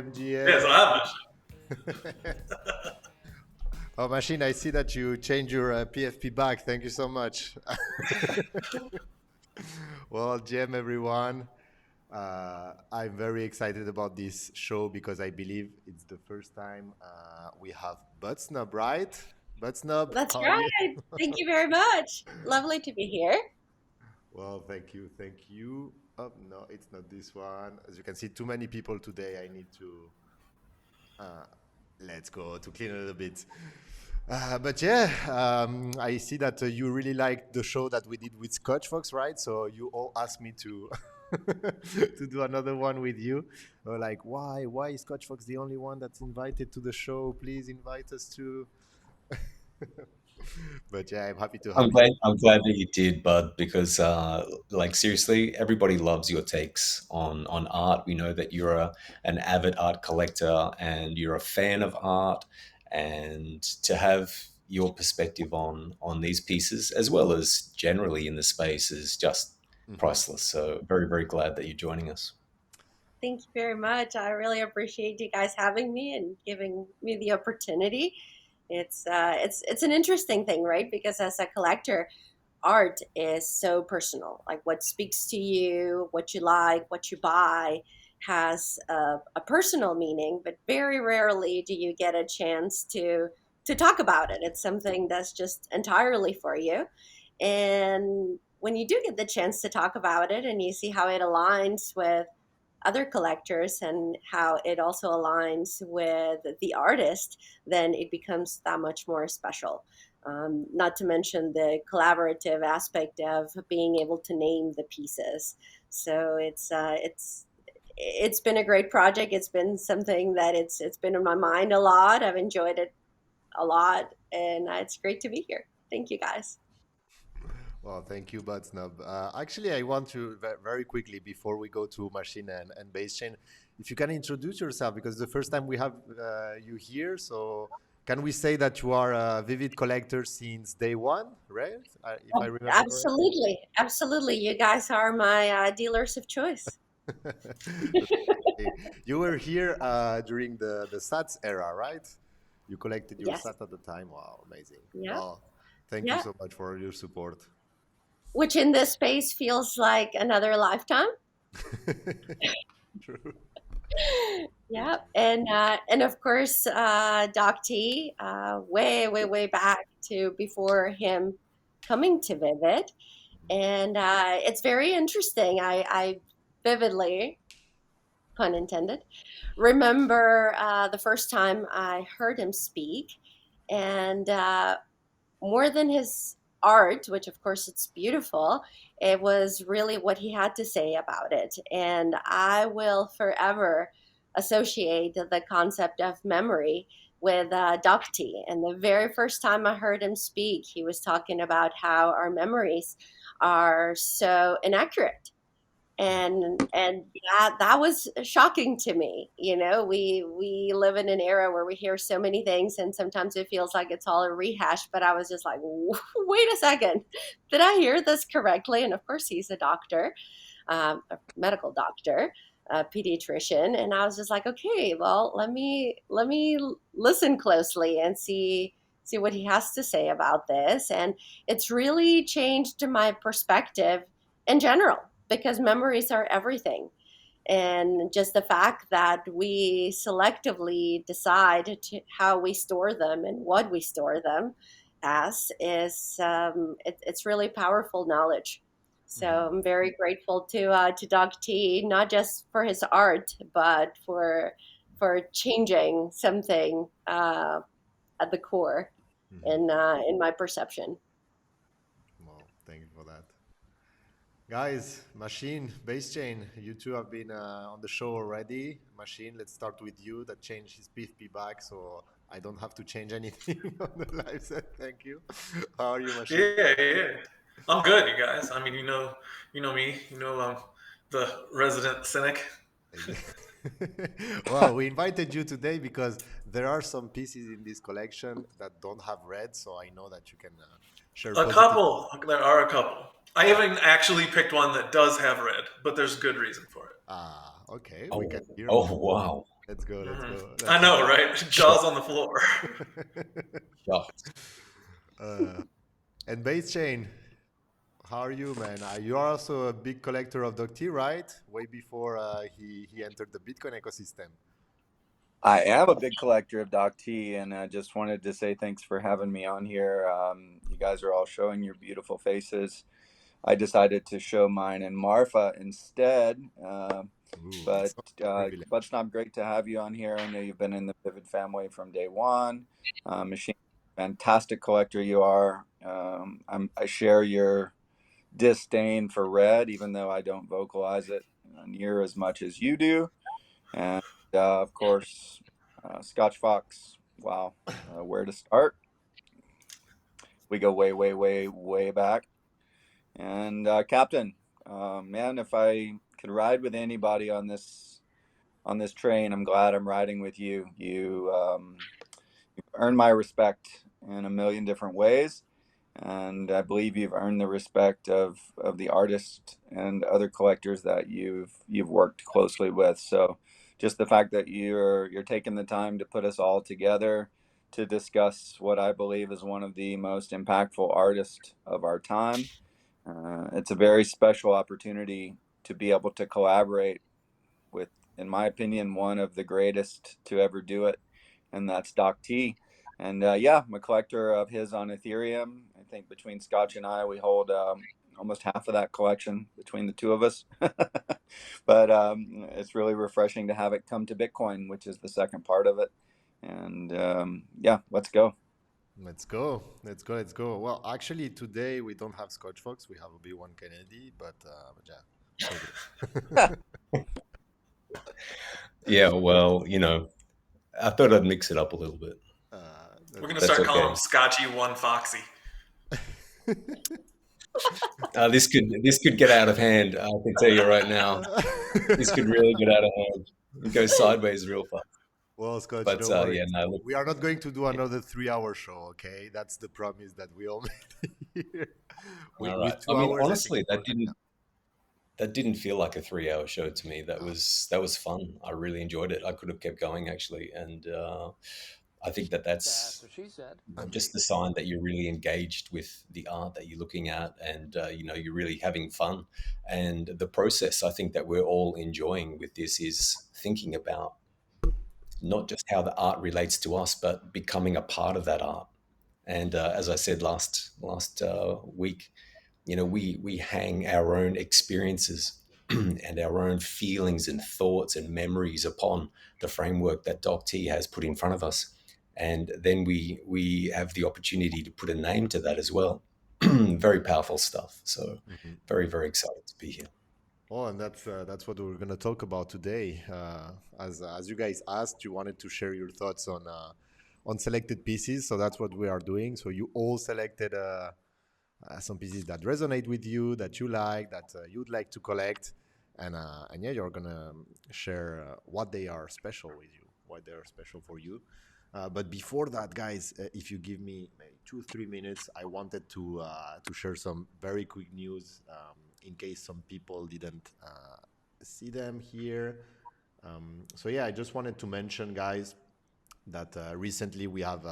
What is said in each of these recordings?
Yes, GM. I have Oh, Machine, I see that you changed your PFP back. Thank you so much. Well, GM, everyone. I'm very excited about this show because I believe it's the first time we have Butt Snub, right? Butt Snub, That's how are you? right. Thank you very much. Lovely to be here. Well, thank you. Thank you. Oh, no, it's not this one. As you can see, too many people today. I need to uh, let's go to clean a little bit. But yeah, I see that you really liked the show that we did with Scotch Fox, right? So you all asked me to to do another one with you. Like, why? Why is Scotch Fox the only one that's invited to the show? Please invite us too. But yeah, I'm happy to have I'm you. glad. I'm glad that you did, Bud, because like seriously, everybody loves your takes on art. We know that you're an avid art collector and you're a fan of art, and to have your perspective on these pieces as well as generally in the space is just Mhm. priceless. So very glad that you're joining us. Thank you very much. I really appreciate you guys having me and giving me the opportunity. It's an interesting thing, right? Because as a collector, art is so personal. Like what speaks to you, what you like, what you buy has a personal meaning, but very rarely do you get a chance to talk about it. It's something that's just entirely for you. And when you do get the chance to talk about it and you see how it aligns with other collectors and how it also aligns with the artist, then it becomes that much more special. Not to mention the collaborative aspect of being able to name the pieces. So it's been a great project. It's been something that it's been in my mind a lot. I've enjoyed it a lot, and it's great to be here. Thank you, guys. Well, thank you, Bud Snub. Actually, I want to very quickly before we go to machine and base chain, if you can introduce yourself because the first time we have you here. So, can we say that you are a Vivid collector since day one, right? If I remember correctly. Absolutely, absolutely. You guys are my dealers of choice. You were here during the SATs era, right? You collected your Yes. SAT at the time. Wow, amazing. Yeah. Well, thank you Yeah. so much for your support. Which in this space feels like another lifetime. True. Yeah, and of course, DocT, way back to before him coming to Vivid, and it's very interesting. I vividly, pun intended, remember the first time I heard him speak, and more than his art, which of course it's beautiful, it was really what he had to say about it. And I will forever associate the concept of memory with DocT. And the very first time I heard him speak, he was talking about how our memories are so inaccurate, and that was shocking to me. We live in an era where we hear so many things and sometimes it feels like it's all a rehash, but I was just like, wait a second, did I hear this correctly? And of course he's a doctor, a medical doctor, a pediatrician, and I was just like, okay, well, let me listen closely and see what he has to say about this. And it's really changed my perspective in general because memories are everything. And just the fact that we selectively decide how we store them and what we store them as is it's really powerful knowledge. So Mhm. I'm very grateful to Doc T, not just for his art, but for changing something at the core Mhm. in my perception. Well, thank you for that. Guys, Machine, Base Chain, you two have been on the show already. Machine, let's start with you. That changed his PFP back, so I don't have to change anything on the live set. Thank you. How are you, Machine? yeah. I'm good, you guys. I mean, you know me. The resident cynic. Well, we invited you today because there are some pieces in this collection that don't have red, so I know that you can share A positive. couple. There are a couple. I haven't actually picked one that does have red, but there's good reason for it. Ah, okay, we can Oh, hear oh more. wow. Let's go. Let's Mhm. go. I That's know, right? Jaws on the floor. Shocked. uh, and base chain. How are you, man? You are also a big collector of DocT, right? Way before he entered the Bitcoin ecosystem. I am a big collector of DocT, and I just wanted to say thanks for having me on here. You guys are all showing your beautiful faces. I decided to show mine in Marfa instead, Ooh, but it's not a privilege. Butchnop, great to have you on here. I know you've been in the Vivid family from day one. Machine, fantastic collector you are. I share your disdain for red, even though I don't vocalize it near as much as you do. And of course, Scotch Fox. Wow, where to start? We go way, way, way, way back. And Captain, man, if I could ride with anybody on this train, I'm glad I'm riding with you. You've earned my respect in a million different ways, and I believe you've earned the respect of the artists and other collectors that you've worked closely with. So, just the fact that you're taking the time to put us all together to discuss what I believe is one of the most impactful artists of our time. It's a very special opportunity to be able to collaborate with, in my opinion, one of the greatest to ever do it, and that's DocT. And yeah, I'm a collector of his on Ethereum. I think between Scotch and I, we hold almost half of that collection between the two of us. But it's really refreshing to have it come to Bitcoin, which is the second part of it. And yeah, let's go. Let's go. Let's go. Let's go. Well, actually, today we don't have Scotch Fox. We have Obi-Wan Kennedy, but yeah, it's all good. Yeah, well, I thought I'd mix it up a little bit. We're gonna That's start calling him okay. Scotchy One Foxy. This could get out of hand. I can tell you right now. This could really get out of hand. It goes sideways real fast. Well, Scotch, But no worries. yeah, no, look, We are not going to do another 3 hour show, okay? That's the promise that we all made here. all right. With I two mean, hours, I think honestly, it's perfect. that didn't feel like a 3 hour show to me. That Uh, was fun. I really enjoyed it. I could have kept going actually, and I think that's That's what she said. just the amazing. sign that you're really engaged with the art that you're looking at, and you're really having fun. And the process I think that we're all enjoying with this is thinking about not just how the art relates to us, but becoming a part of that art. And as I said last week, we hang our own experiences and our own feelings and thoughts and memories upon the framework that DocT has put in front of us, and then we have the opportunity to put a name to that as well. Very powerful stuff. So Mhm. very, very excited to be here. Oh, and that's what we're gonna talk about today. As you guys asked, you wanted to share your thoughts on selected pieces, so that's what we are doing. So you all selected some pieces that resonate with you, that you like, that you'd like to collect, and yeah, you're gonna share what they are special with you, why they are special for you. But before that, guys, if you give me maybe 2 3 minutes, I wanted to share some very quick news in case some people didn't see them here. So yeah, I just wanted to mention, guys, that recently we have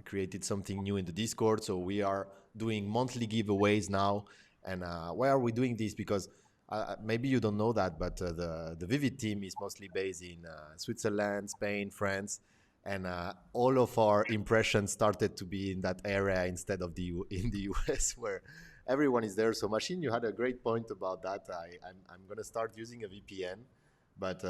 created something new in the Discord. So we are doing monthly giveaways now. And why are we doing this? Because maybe you don't know that, but the Vivid team is mostly based in Switzerland, Spain, France, and all of our impressions started to be in that area instead of in the US, where everyone is there. So, Machine, you had a great point about that. I'm gonna start using a VPN. But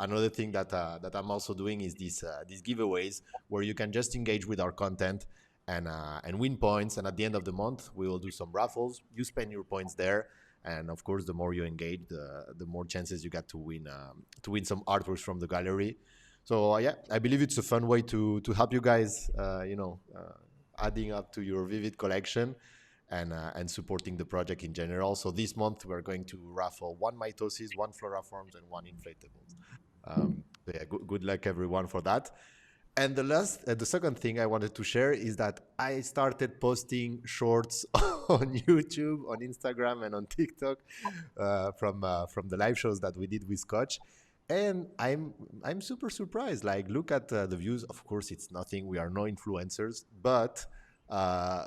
another thing that I'm also doing is these giveaways where you can just engage with our content and win points. And at the end of the month, we will do some raffles. You spend your points there, and of course, the more you engage, the more chances you get to win some artworks from the gallery. So yeah, I believe it's a fun way to help you guys, adding up to your Vivid collection and supporting the project in general. So this month we're going to raffle one mitosis, one floriforms, and one inflatables. So yeah, good luck everyone for that. And the second thing I wanted to share is that I started posting shorts on YouTube, on Instagram, and on TikTok from the live shows that we did with Scotch. and I'm super surprised. Like, look at the views. Of course, it's nothing. We are no influencers, but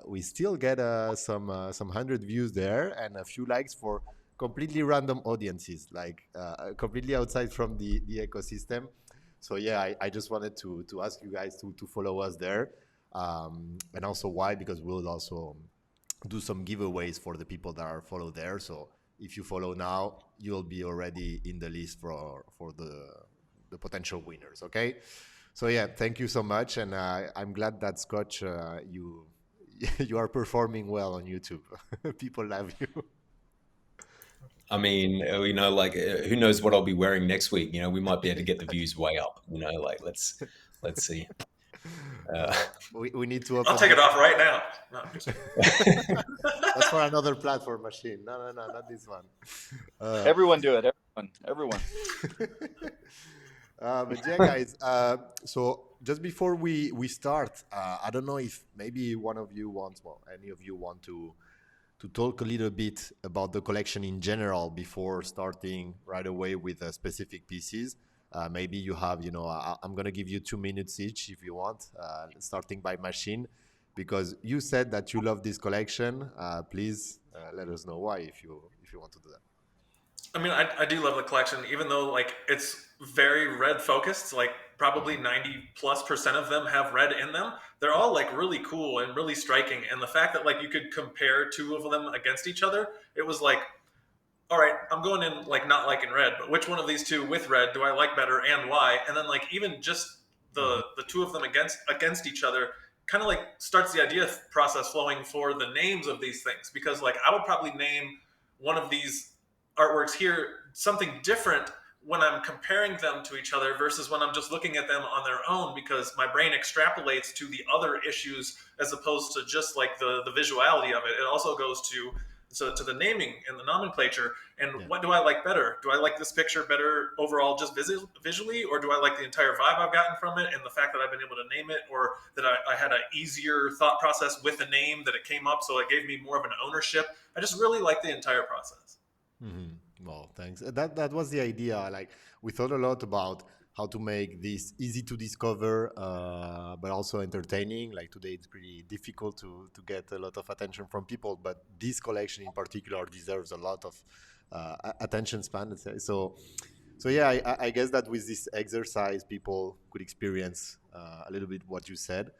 we still get some 100 views there and a few likes for completely random audiences, like completely outside from the ecosystem. So yeah, I just wanted to ask you guys to follow us there, and also why, because we'll also do some giveaways for the people that are followed there. So if you follow now, you'll be already in the list for the potential winners. Okay. So yeah, thank you so much, and I'm glad that Scotch you you are performing well on YouTube. People love you. I mean, like who knows what I'll be wearing next week? We might be able to get the views way up. Like let's see. We need to I'll open take it the. off right now. No, I'm just kidding. That's for another platform machine. No, not this one. Everyone do it. Everyone. But yeah, guys. So just before we start, I don't know if maybe one of you wants, well, any of you want to talk a little bit about the collection in general before starting right away with specific pieces. Maybe you have, I'm going to give you 2 minutes each if you want, starting by machine, because you said that you love this collection. Please let us know why if you want to do that. I mean, I do love the collection, even though like it's very red focused. Like probably 90+% of them have red in them. They're all like really cool and really striking. And the fact that like you could compare two of them against each other, it was like, all right, I'm going in like not liking red, but which one of these two with red do I like better and why? And then like even just the two of them against each other kind of like starts the idea process flowing for the names of these things, because like I would probably name one of these artworks here something different when I'm comparing them to each other versus when I'm just looking at them on their own, because my brain extrapolates to the other issues as opposed to just like the visuality of it. It also goes to the naming and the nomenclature, and Yeah. what do I like better? Do I like this picture better overall just visually, or do I like the entire vibe I've gotten from it and the fact that I've been able to name it, or that I had an easier thought process with the name that it came up, so it gave me more of an ownership? I just really like the entire process. Well, thanks. That was the idea. Like, we thought a lot about how to make this easy to discover, but also entertaining. Like today, it's pretty difficult to get a lot of attention from people, but this collection in particular deserves a lot of attention span. Let's say. So yeah, I guess that with this exercise, people could experience a little bit what you said.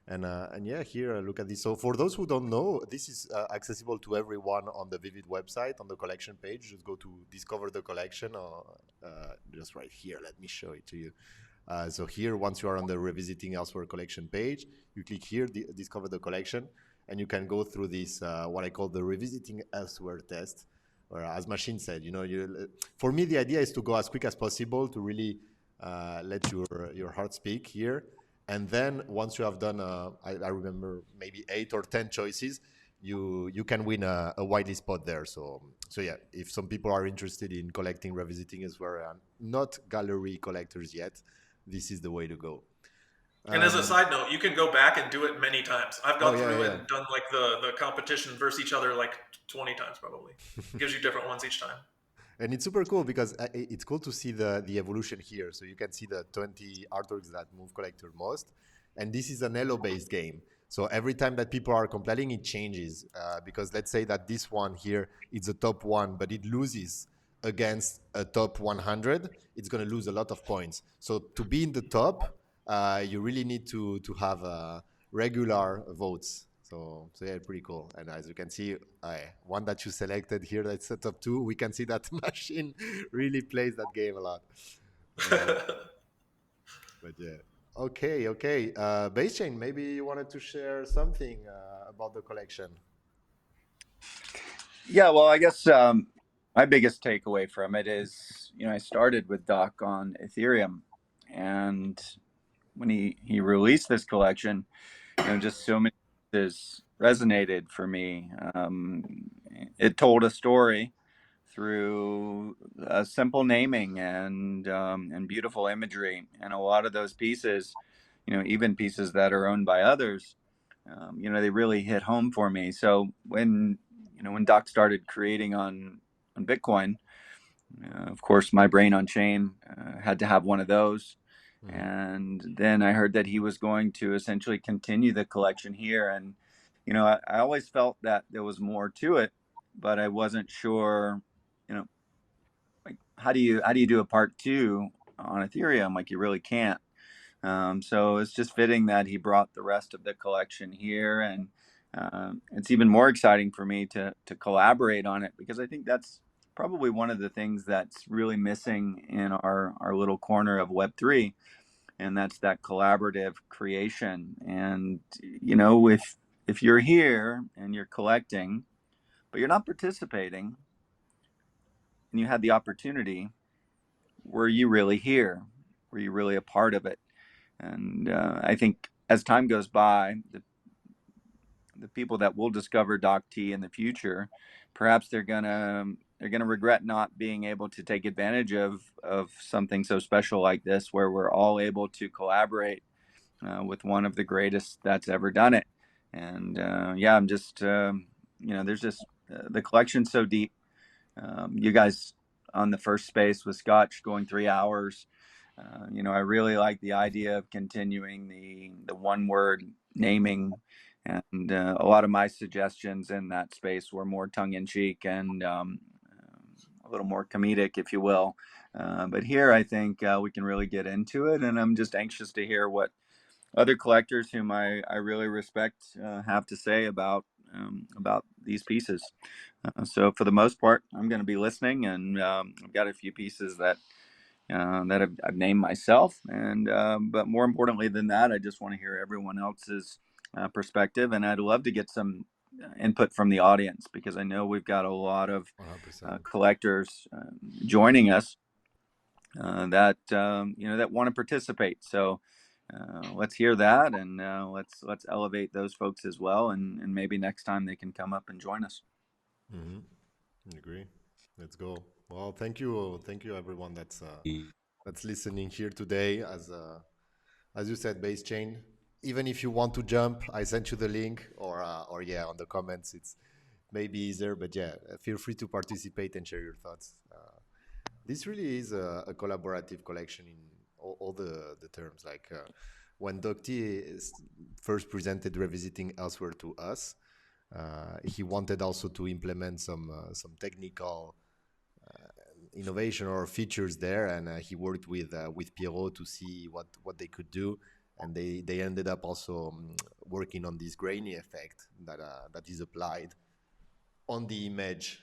And yeah, here, look at this. So for those who don't know, this is accessible to everyone on the Vivid website, on the collection page. Just go to discover the collection, or just right here. Let me show it to you. So here, once you are on the Revisiting Elsewhere collection page, you click here, discover the collection, and you can go through this, what I call the Revisiting Elsewhere test, where, as Machine said, for me, the idea is to go as quick as possible to really let your heart speak here. And then once you have done, I remember maybe 8 or 10 choices, you can win a whitelist spot there. So yeah, if some people are interested in collecting, revisiting as well, not gallery collectors yet, this is the way to go. And as a side note, you can go back and do it many times. I've gone through yeah. and done like the competition versus each other like 20 times probably. Gives you different ones each time. And it's super cool because it's cool to see the evolution here. So you can see the 20 artworks that move collector most. And this is an elo-based game. So every time that people are completing, it changes. Because let's say that this one here is a top 1, but it loses against a top 100, it's going to lose a lot of points. So to be in the top, you really need to have regular votes. So yeah, pretty cool. And as you can see, one that you selected here, that's the top 2. We can see that Machine really plays that game a lot. But yeah. Okay. Base Chain, maybe you wanted to share something about the collection. Yeah, well, I guess my biggest takeaway from it is, I started with Doc on Ethereum, and when he released this collection, just so many pieces resonated for me. It told a story through a simple naming and beautiful imagery, and a lot of those pieces, even pieces that are owned by others, they really hit home for me. So when Doc started creating on Bitcoin, Of course, my brain on chain had to have one of those. Mm-hmm. And then I heard that he was going to essentially continue the collection here. And, I always felt that there was more to it, but I wasn't sure, you know, like how do you do a part two on Ethereum? Like you really can't. So it's just fitting that he brought the rest of the collection here, and it's even more exciting for me to collaborate on it, because I think that's probably one of the things that's really missing in our little corner of Web3, and that's that collaborative creation. And if you're here and you're collecting, but you're not participating, and you had the opportunity, were you really here? Were you really a part of it? And I think as time goes by, the people that will discover DocT in the future, perhaps they're gonna regret not being able to take advantage of something so special like this, where we're all able to collaborate with one of the greatest that's ever done it. And yeah, I'm just there's just the collection's so deep. You guys on the first space with Scotch going 3 hours. I really like the idea of continuing the one word naming, and a lot of my suggestions in that space were more tongue in cheek and a little more comedic, if you will. But here, I think we can really get into it, and I'm just anxious to hear what other collectors whom I really respect have to say about these pieces. So for the most part, I'm going to be listening, and I've got a few pieces that I've named myself, and but more importantly than that, I just want to hear everyone else's perspective, and I'd love to get some input from the audience, because I know we've got a lot of 100%. collectors joining us that want to participate. So let's hear that, and let's elevate those folks as well, and maybe next time they can come up and join us. Mm-hmm. Agree. Let's go. Well, thank you everyone that's listening here today. As you said, base chain. Even if you want to jump, I sent you the link, or yeah, on the comments. It's maybe easier, but yeah, feel free to participate and share your thoughts. This really is a collaborative collection in all the terms. Like when DocT is first presented revisiting elsewhere to us, he wanted also to implement some technical innovation or features there, and he worked with Pierrot to see what they could do, and they ended up also working on this grainy effect that is applied on the image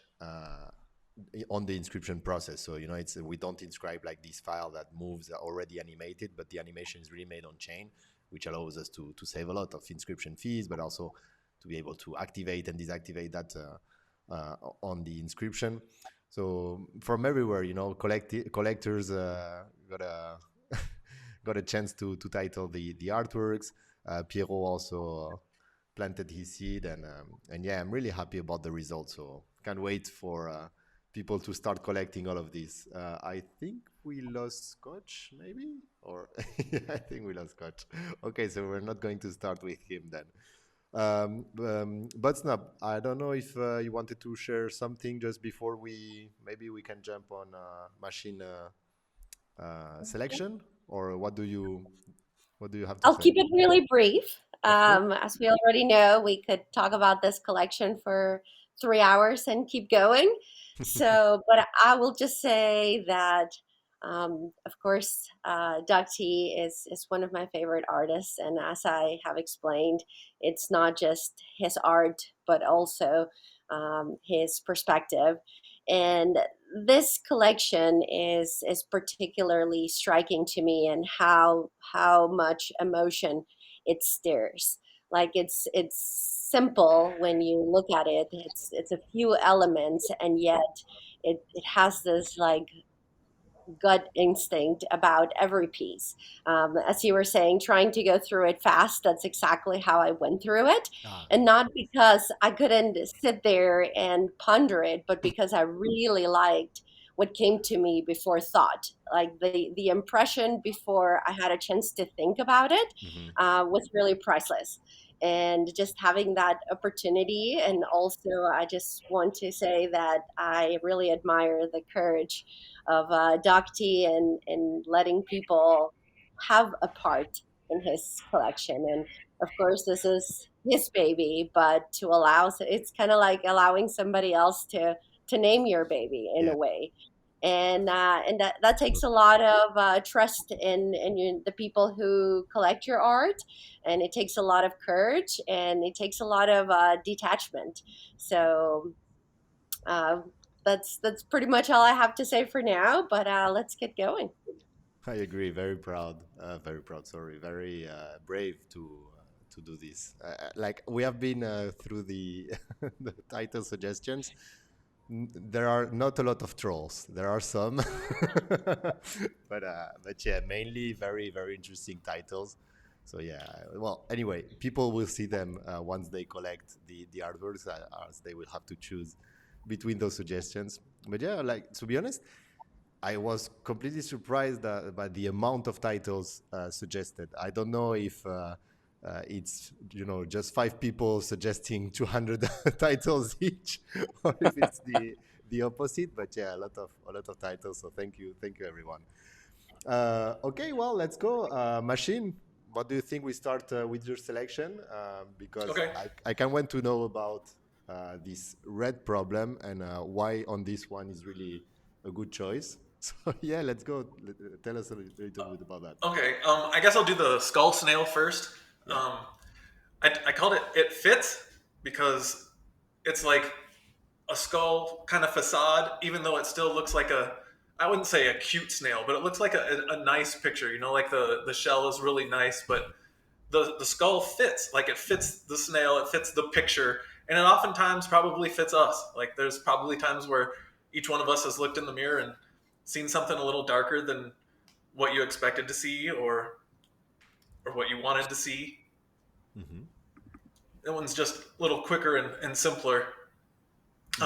on the inscription process. So it's we don't inscribe like this file that moves already animated, but the animation is really made on chain, which allows us to save a lot of inscription fees, but also to be able to activate and deactivate that on the inscription. So from everywhere, collectors got a got a chance to title the artworks. Pierrot also planted his seed, and yeah, I'm really happy about the results. So can't wait for people to start collecting all of this. I think we lost Scotch, maybe, or yeah, I think we lost Scotch. Okay, so we're not going to start with him then. But Snap, I don't know if you wanted to share something just before we can jump on machine selection, or what do you have to I'll say? keep it really brief. Of course. As we already know, we could talk about this collection for 3 hours and keep going. So, but I will just say that, of course, Doug T is one of my favorite artists, and as I have explained, it's not just his art, but also his perspective. And this collection is particularly striking to me, and how much emotion it stirs. Like it's simple when you look at it. It's a few elements, and yet it has this like gut instinct about every piece. As you were saying, trying to go through it fast, that's exactly how I went through it. Ah. And not because I couldn't sit there and ponder it, but because I really liked what came to me before thought. Like the impression before I had a chance to think about it Mhm. was really priceless. and just having that opportunity. And also, I just want to say that I really admire the courage of DocT and letting people have a part in his collection. And of course, this is his baby, but to allow, so it's kind of like allowing somebody else to name your baby in Yeah. a way. And that takes a lot of trust in the people who collect your art, and it takes a lot of courage, and it takes a lot of detachment. So uh, that's pretty much all I have to say for now. But let's get going. I agree. Very proud. Very proud. Sorry. Very brave to do this. Like we have been through the the title suggestions. There are not a lot of trolls. There are some, but yeah, mainly very interesting titles. So yeah. Well, anyway, people will see them once they collect the artworks, as they will have to choose between those suggestions. But yeah, like to be honest, I was completely surprised by the amount of titles suggested. I don't know if it's just five people suggesting 200 titles each, or if it's the opposite. But yeah, a lot of titles. So thank you everyone. Okay, well let's go. Machine, what do you think we start with your selection? Because Okay. I can want to know about this red problem and why on this one is really a good choice. So yeah, let's go. Tell us a little bit about that. Okay. I guess I'll do the skull snail first. Yeah. Um, I called it "It Fits" because it's like a skull kind of facade, even though it still looks like I wouldn't say a cute snail, but it looks like a nice picture. You know, like the shell is really nice, but the skull fits. Like it fits the snail, it fits the picture, and it oftentimes probably fits us. Like there's probably times where each one of us has looked in the mirror and seen something a little darker than what you expected to see, or what you wanted to see. Mm-hmm. That one's just a little quicker and simpler. Mm-hmm.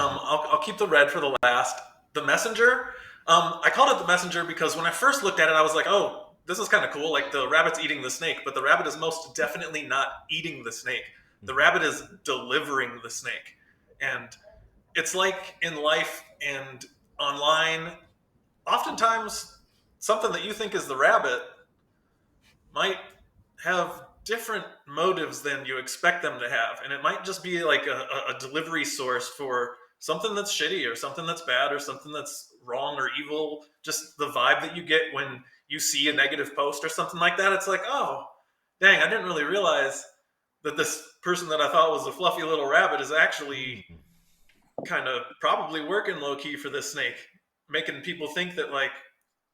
I'll keep the red for the last. The messenger. I called it the messenger because when I first looked at it, I was like, "Oh, this is kind of cool. Like the rabbit's eating the snake, but the rabbit is most definitely not eating the snake. The Mm-hmm. rabbit is delivering the snake." And it's like in life and online, oftentimes something that you think is the rabbit might have different motives than you expect them to have. And it might just be like a delivery source for something that's shitty or something that's bad or something that's wrong or evil. Just the vibe that you get when you see a negative post or something like that. It's like, oh, dang, I didn't really realize that this person that I thought was a fluffy little rabbit is actually Mm-hmm. kind of probably working low key for this snake, making people think that like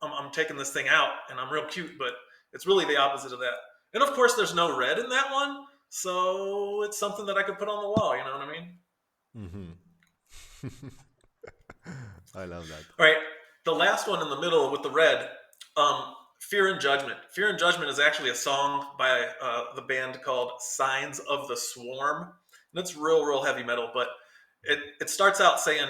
I'm taking this thing out and I'm real cute, but it's really the opposite of that. And of course, there's no red in that one, so it's something that I could put on the wall. You know what I mean? Mm-hmm. I love that. All right, the last one in the middle with the red, "Fear and Judgment." "Fear and Judgment" is actually a song by the band called Signs of the Swarm, and it's real heavy metal. But it starts out saying,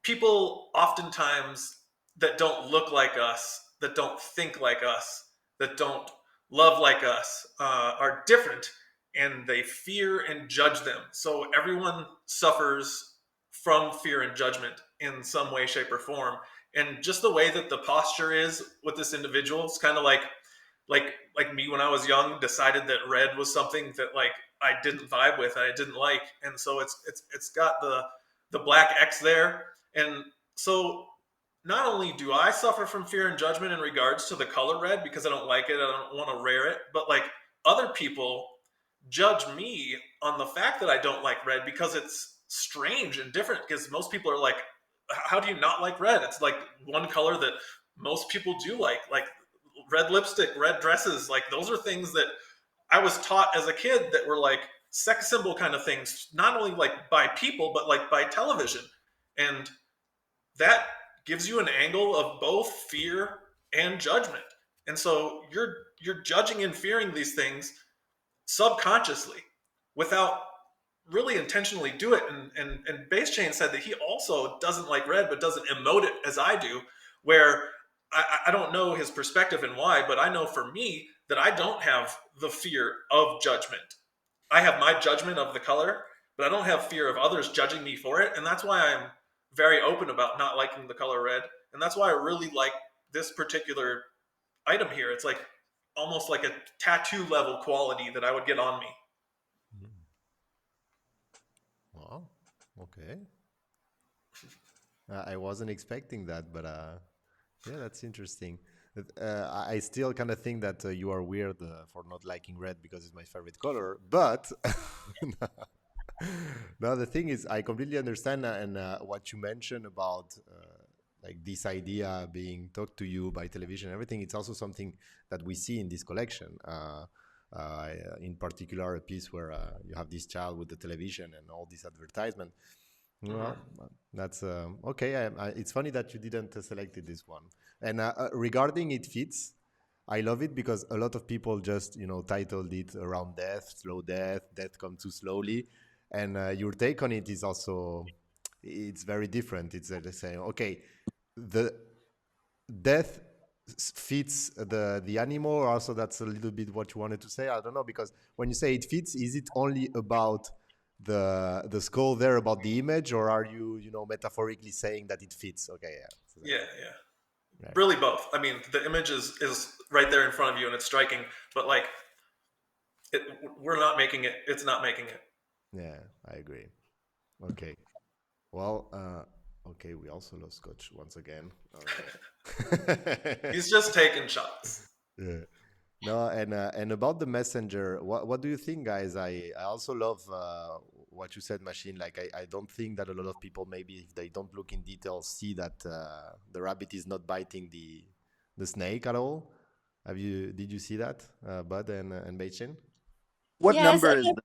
people oftentimes that don't look like us, that don't think like us, that don't love like us, are different, and they fear and judge them. So everyone suffers from fear and judgment in some way, shape, or form. And just the way that the posture is with this individual, it's kind of like me when I was young, decided that red was something that like I didn't vibe with, I didn't like, and so it's got the black X there, and so not only do I suffer from fear and judgment in regards to the color red because I don't like it, I don't want to wear it, but like other people judge me on the fact that I don't like red because it's strange and different. Because most people are like, how do you not like red? It's like one color that most people do like red lipstick, red dresses. Like those are things that I was taught as a kid that were like sex symbol kind of things, not only like by people, but like by television. And that gives you an angle of both fear and judgment. And so you're judging and fearing these things subconsciously without really intentionally do it. And Base Chain said that he also doesn't like red, but doesn't emote it as I do, where I don't know his perspective and why, but I know for me that I don't have the fear of judgment. I have my judgment of the color, but I don't have fear of others judging me for it. And that's why I'm very open about not liking the color red. And that's why I really like this particular item here. It's like almost like a tattoo level quality that I would get on me. Wow. Okay. I wasn't expecting that, but yeah, that's interesting. I still kind of think that you are weird for not liking red because it's my favorite color. But no, the thing is, I completely understand and what you mentioned about like this idea being talked to you by television and everything. It's also something that we see in this collection. In particular, a piece where you have this child with the television and all this advertisement. Well, that's okay. It's funny that you didn't selected this one. And regarding it fits, I love it because a lot of people just titled it around death, slow death, death comes too slowly, and your take on it is also it's very different. It's saying okay, the death fits the animal. Also, that's a little bit what you wanted to say. I don't know because when you say it fits, is it only about the skull there about the image, or are you metaphorically saying that it fits? Okay, yeah. So Yeah, yeah. right. Really both. I mean, the image is right there in front of you and it's striking, but like we're not making it. It's not making it. Yeah, I agree. Okay. Well, okay, we also lost Scotch once again. All right. He's just taking shots. Yeah. No, and about the messenger, what do you think, guys? I also love what you said, Machine. Like I don't think that a lot of people, maybe if they don't look in detail, see that the rabbit is not biting the snake at all. Did you see that, Bud and Beichin? What Yes, number is that?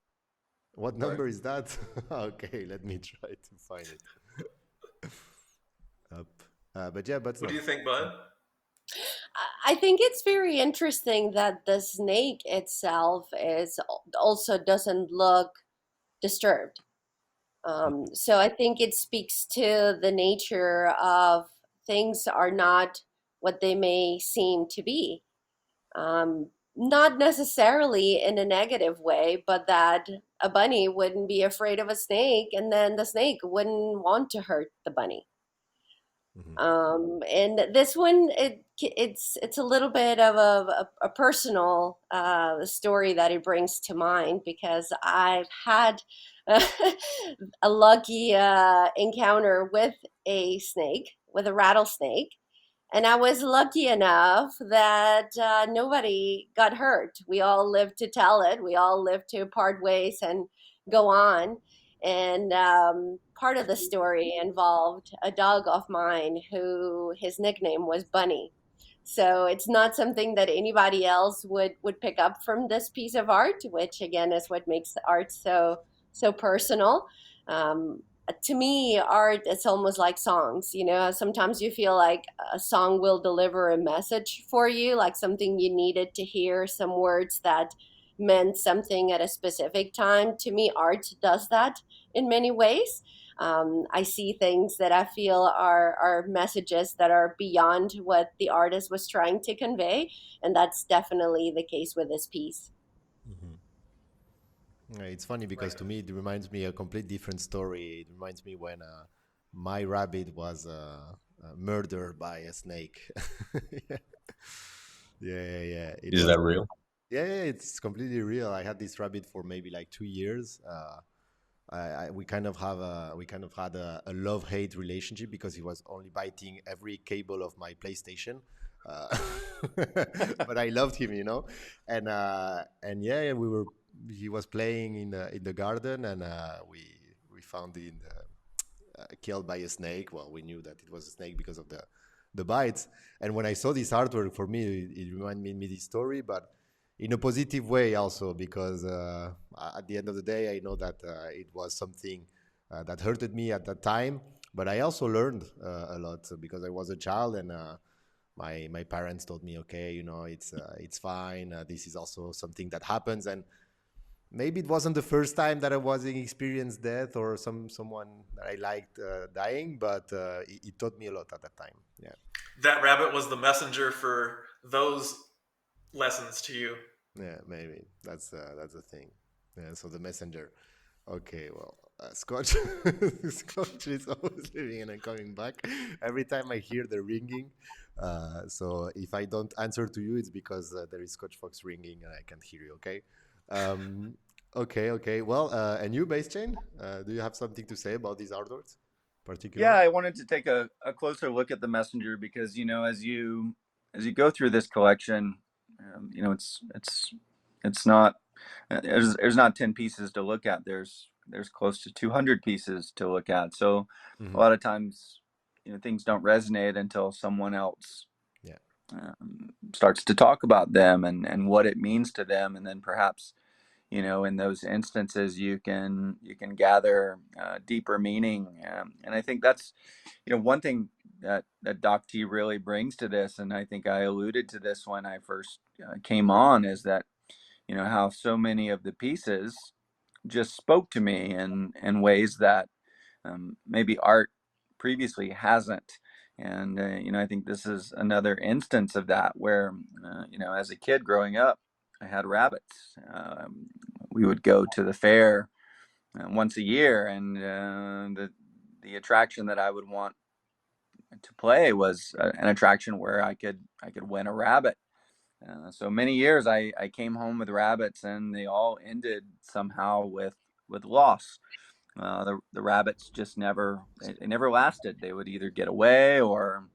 What Sorry. number is that? Okay, let me try to find it. Up. But yeah, but What no. do you think, Bud? I think it's very interesting that the snake itself is also doesn't look disturbed. So I think it speaks to the nature of things are not what they may seem to be. Not necessarily in a negative way, but that a bunny wouldn't be afraid of a snake, and then the snake wouldn't want to hurt the bunny. Mhm. And this one, it's a little bit of a personal story that it brings to mind because I've had a lucky encounter with a snake, with a rattlesnake, and I was lucky enough that nobody got hurt. We all lived to tell it. We all lived to part ways and go on. And part of the story involved a dog of mine who his nickname was Bunny. So it's not something that anybody else would pick up from this piece of art, which again is what makes the art so personal. To me, art it's almost like songs. Sometimes you feel like a song will deliver a message for you, like something you needed to hear, some words that meant something at a specific time. To me, art does that in many ways. I see things that I feel are messages that are beyond what the artist was trying to convey, and that's definitely the case with this piece. Mhm. Yeah, it's funny because Like, to me it reminds me a complete different story. It reminds me when my rabbit was murdered by a snake. Yeah, yeah, yeah. It Is was. that real? Yeah, yeah, it's completely real. I had this rabbit for maybe like 2 years. We kind of had a love hate relationship because he was only biting every cable of my PlayStation. Uh, but I loved him. And yeah, he was playing in the garden, and we found him killed by a snake. Well, we knew that it was a snake because of the bites. And when I saw this artwork, for me, it reminded me this story, but in a positive way also, because at the end of the day, I know that it was something that hurted me at that time. But I also learned a lot because I was a child, and my parents told me, okay, it's fine. This is also something that happens, and maybe it wasn't the first time that I was in experienced death or someone that I liked dying, but it taught me a lot at that time. Yeah, that rabbit was the messenger for those lessons to you. yeah, maybe that's the thing. Yeah, so the messenger. Okay, well, Scotch, Scotch is always leaving and then coming back. Every time I hear the ringing, so if I don't answer to you, it's because there is Scotch Fox ringing and I can't hear you. Okay, um, okay. Well, and you, Base Chain, do you have something to say about these artworks, Yeah, particular? I wanted to take a closer look at the messenger because as you go through this collection, it's not there's not 10 pieces to look at. There's close to 200 pieces to look at. So a Hmm. lot of times, things don't resonate until someone else Yeah. starts to talk about them and what it means to them, and then perhaps in those instances you can gather deeper meaning, and I think that's one thing that DocT really brings to this, and I think I alluded to this when I first came on, is that how so many of the pieces just spoke to me in ways that maybe art previously hasn't. And I think this is another instance of that where as a kid growing up, I had rabbits. We would go to the fair once a year, and the attraction that I would want to play was an attraction where I could win a rabbit. So many years I came home with rabbits, and they all ended somehow with loss. The rabbits just they never lasted. They would either get away or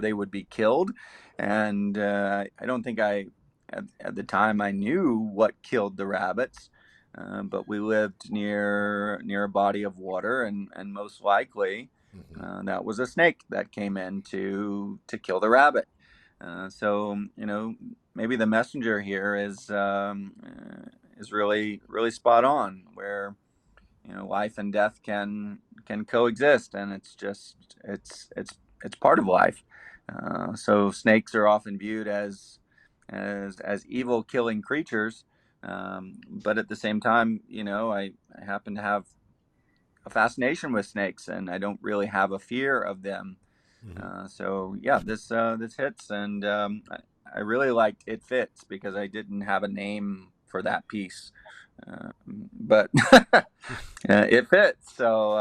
they would be killed. And I don't think at the time I knew what killed the rabbits. But we lived near a body of water, and most likely Hmm. that was a snake that came in to kill the rabbit. So maybe the messenger here is really spot on, where life and death can coexist, and it's part of life. So snakes are often viewed as evil, killing creatures, but at the same time, I happen to have a fascination with snakes, and I don't really have a fear of them. Hmm. So yeah, this hits, and I really liked It Fits because I didn't have a name for that piece, but it fits. So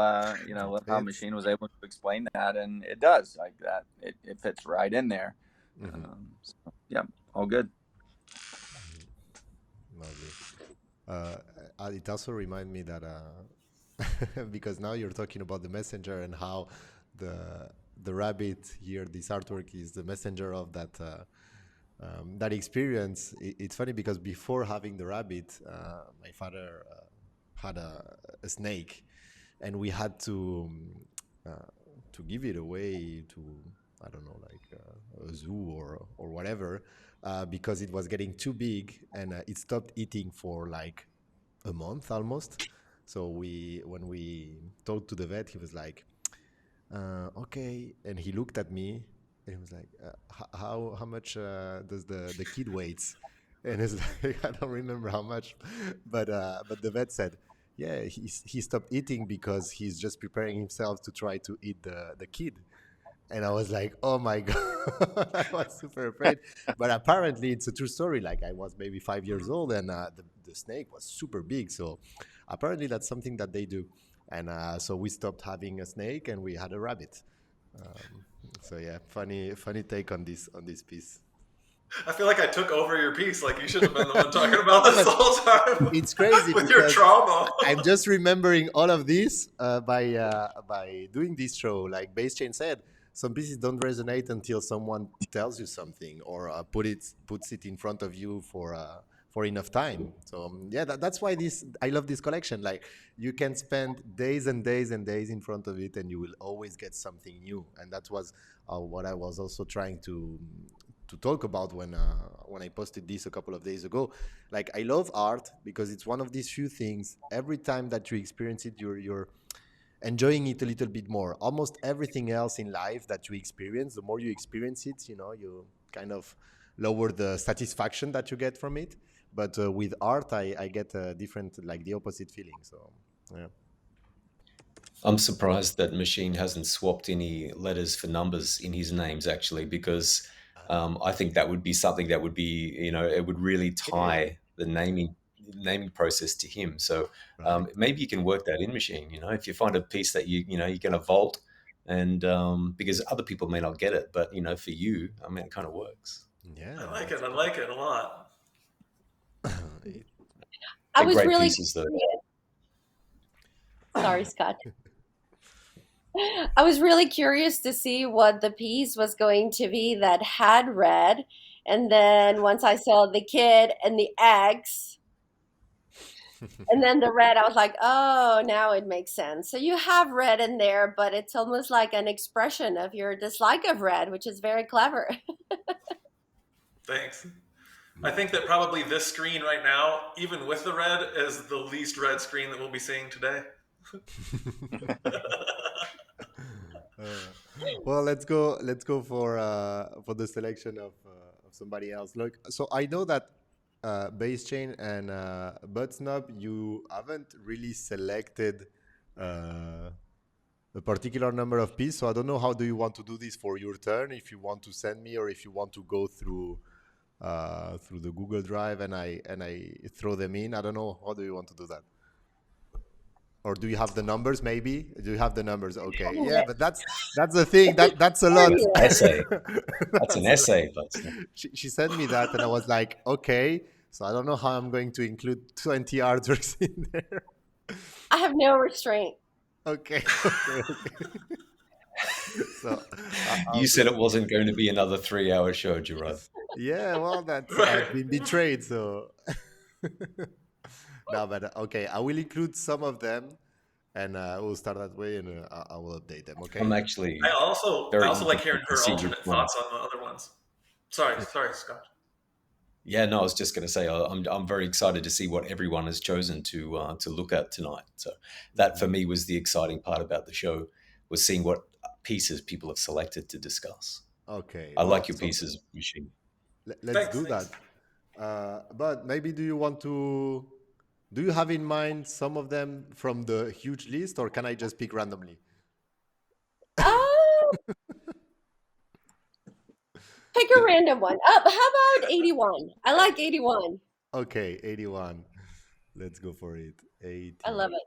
It love how fits. Machine was able to explain that, and it does like that. It fits right in there. Hmm. So, yeah, all good. Lovely. Uh, it also reminds me that because now you're talking about the messenger and how the rabbit here, this artwork is the messenger of that experience. It's funny because before having the rabbit, my father had a snake, and we had to give it away to, I don't know, like a zoo or whatever, because it was getting too big, and it stopped eating for like a month almost. So when we talked to the vet, he was like, okay, and he looked at me and he was like, how much does the kid weighs? And it's like, I don't remember how much, but the vet said, yeah, he stopped eating because he's just preparing himself to try to eat the kid. And I was like, oh my God, I was super afraid. But apparently, it's a true story. Like, I was maybe 5 years old, and the snake was super big. So apparently, that's something that they do. And so we stopped having a snake and we had a rabbit. Um, so yeah, funny take on this piece. I feel like I took over your piece. Like you should have been the one talking about No, this but the whole time it's crazy with your because trauma. I'm just remembering all of this by doing this show. Like Base Chain said, some pieces don't resonate until someone tells you something or puts it in front of you for enough time. So yeah, that's why this I love this collection. Like you can spend days and days and days in front of it, and you will always get something new. And that was what I was also trying to talk about when I posted this a couple of days ago. Like I love art because it's one of these few things. Every time that you experience it, you're enjoying it a little bit more. Almost everything else in life that you experience, the more you experience it, you kind of lower the satisfaction that you get from it. But with art, I get a different, like the opposite feeling. So yeah. I'm surprised that Machine hasn't swapped any letters for numbers in his names, actually, because I think that would be something that would be, it would really Yeah, yeah, tie the naming. naming process to him. So Right. maybe you can work that in machine. You know, if you find a piece that you're going to vault, and because other people may not get it, but for you, I mean, it kind of works. I Yeah, like it. that's I cool. like it a lot. It- I They're was great really pieces, though. curious. Sorry, Scott. I was really curious to see what the piece was going to be that had red. And then once I saw the kid and the eggs, and then the red, I was like, oh, now it makes sense. So you have red in there, but it's almost like an expression of your dislike of red, which is very clever. Thanks. I think that probably this screen right now, even with the red, is the least red screen that we'll be seeing today. Uh, well, let's go. Let's go for the selection of somebody else. Look, so I know that base chain and bud snub, you haven't really selected uh, a particular number of pieces. So I don't know how do you want to do this for your turn. If you want to send me, or if you want to go through the Google Drive and I throw them in. I don't know. How do you want to do that? Or do you have the numbers? Maybe do you have the numbers? Okay, yeah, but that's the thing. That's a lot. That's an essay. That's an That's a lot. essay, but She sent me that, and I was like, okay. So I don't know how I'm going to include 20 artworks in there. I have no restraint. Okay, okay, okay. So I'll you said do. it wasn't going to be another 3-hour show, Gerard. Yeah, well, that's Right. I've been betrayed. So no, but okay, I will include some of them, and we'll start that way, and I will update them. I'm Okay. actually I very also like interested hearing to her see which alternate one. thoughts on the other ones. Sorry, Scott. Yeah, no, I was just going to say I'm very excited to see what everyone has chosen to look at tonight. So that for Mhm. me was the exciting part about the show, was seeing what pieces people have selected to discuss. Okay. I like Well, your so pieces, Machine. let's Thanks, do thanks. that. But maybe do you want to? Do you have in mind some of them from the huge list, or can I just pick randomly? Oh, pick a random one. How about 81? I like 81. Okay, 81. Let's go for it. I love 80. it.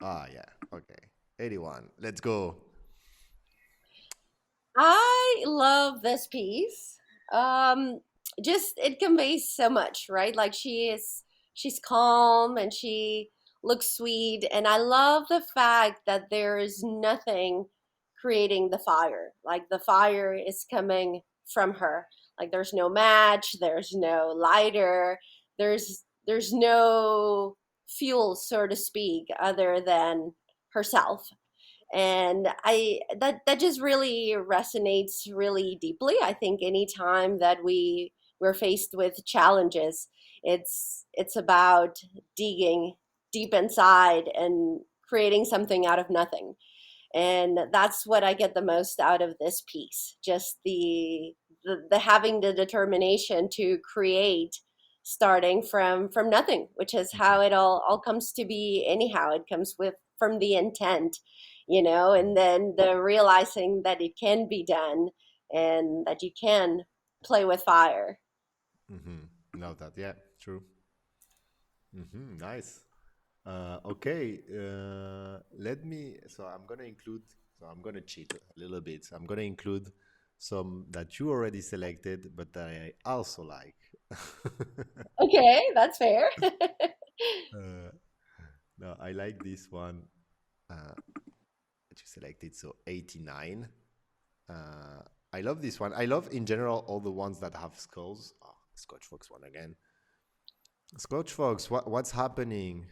Ah, yeah. Okay. 81. Let's go. I love this piece. Um, just it conveys so much, right? Like she's calm and she looks sweet, and I love the fact that there is nothing creating the fire. Like the fire is coming from her. Like there's no match, there's no lighter, there's no fuel, so to speak, other than herself. And I that just really resonates really deeply. I think anytime that we're faced with challenges, it's about digging deep inside and creating something out of nothing. And that's what I get the most out of this piece, just the having the determination to create, starting from nothing, which is how it all comes to be. Anyhow, it comes with from the intent, and then the realizing that it can be done and that you can play with fire. Love that. Yeah, true. Nice. Okay. Let me. So I'm gonna include. So I'm gonna cheat a little bit. I'm gonna include some that you already selected, but that I also like. Okay, that's fair. uh, no, I like this one that you selected. So 89. Uh, I love this one. I love in general all the ones that have skulls. Oh, Scotch Fox one again. Scotch Fox, what's happening?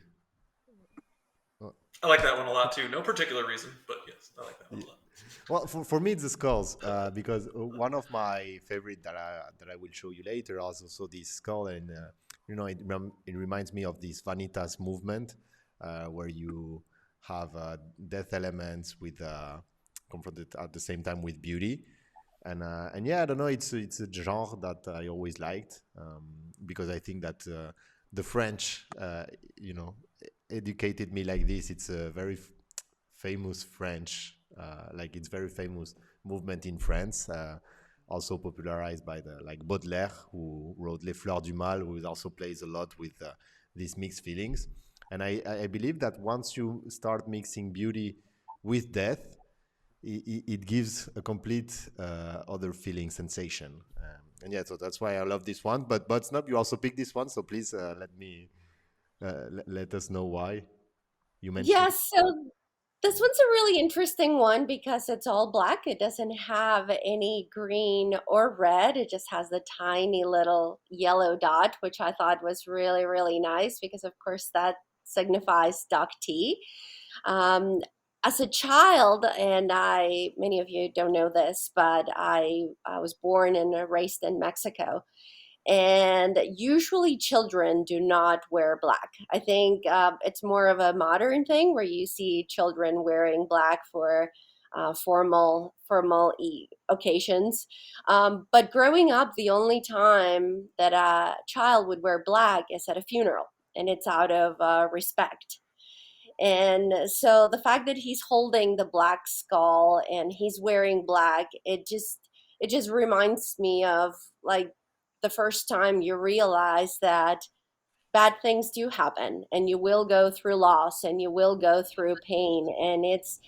Oh, I like that one a lot too. No particular reason, but yes, I like that one yeah. a lot. Well, for me it's the skulls because one of my favorite that I will show you later also saw this skull, and it reminds me of this Vanitas movement where you have death elements with confronted at the same time with beauty, and yeah, I don't know, it's a genre that I always liked because I think that the French educated me like this. It's a very famous French, like it's very famous movement in France also popularized by the like Baudelaire, who wrote Les Fleurs du Mal, who also plays a lot with these mixed feelings. And I believe that once you start mixing beauty with death, it gives a complete other feeling sensation. And yeah, so that's why I love this one. But Snub, you also picked this one, so please let us know why you mentioned it. Yes, so this one's a really interesting one because it's all black. It doesn't have any green or red. It just has the tiny little yellow dot, which I thought was really, really nice because, of course, that signifies DocT. Um, as a child, and many of you don't know this, but I was born and raised in Mexico. And usually children do not wear black. I think it's more of a modern thing where you see children wearing black for formal occasions. But growing up, the only time that a child would wear black is at a funeral, and it's out of respect. And so the fact that he's holding the black skull and he's wearing black, it just reminds me of like the first time you realize that bad things do happen and you will go through loss and you will go through pain, and it's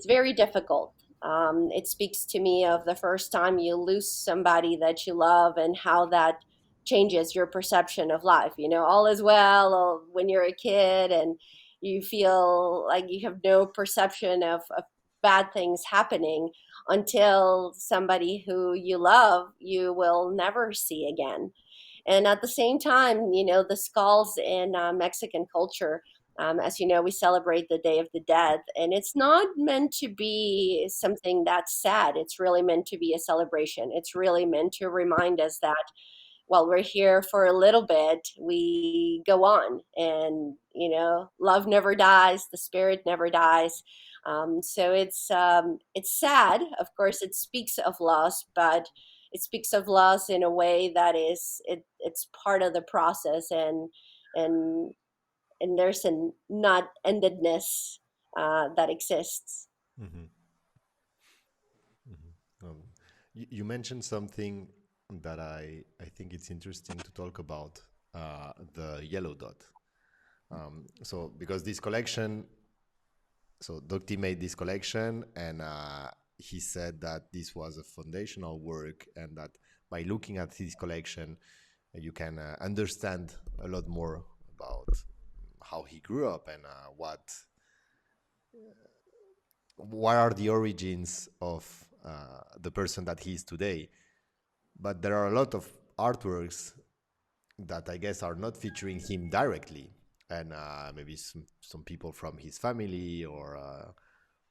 very difficult. It speaks to me of the first time you lose somebody that you love and how that changes your perception of life. All is well when you're a kid and you feel like you have no perception of bad things happening until somebody who you love you will never see again. And at the same time, the skulls in Mexican culture, as you know, we celebrate the Day of the Dead, and it's not meant to be something that's sad. It's really meant to be a celebration. It's really meant to remind us that while we're here for a little bit, we go on, and love never dies, the spirit never dies. So it's sad. Of course, it speaks of loss, but it speaks of loss in a way that it's part of the process, and and there's a not endedness that exists. Mhm, mhm. You mentioned something that I think it's interesting to talk about, the yellow dot. So because this collection, so DocT made this collection, and he said that this was a foundational work, and that by looking at his collection, you can understand a lot more about how he grew up and what are the origins of the person that he is today. But there are a lot of artworks that I guess are not featuring him directly, and maybe some people from his family or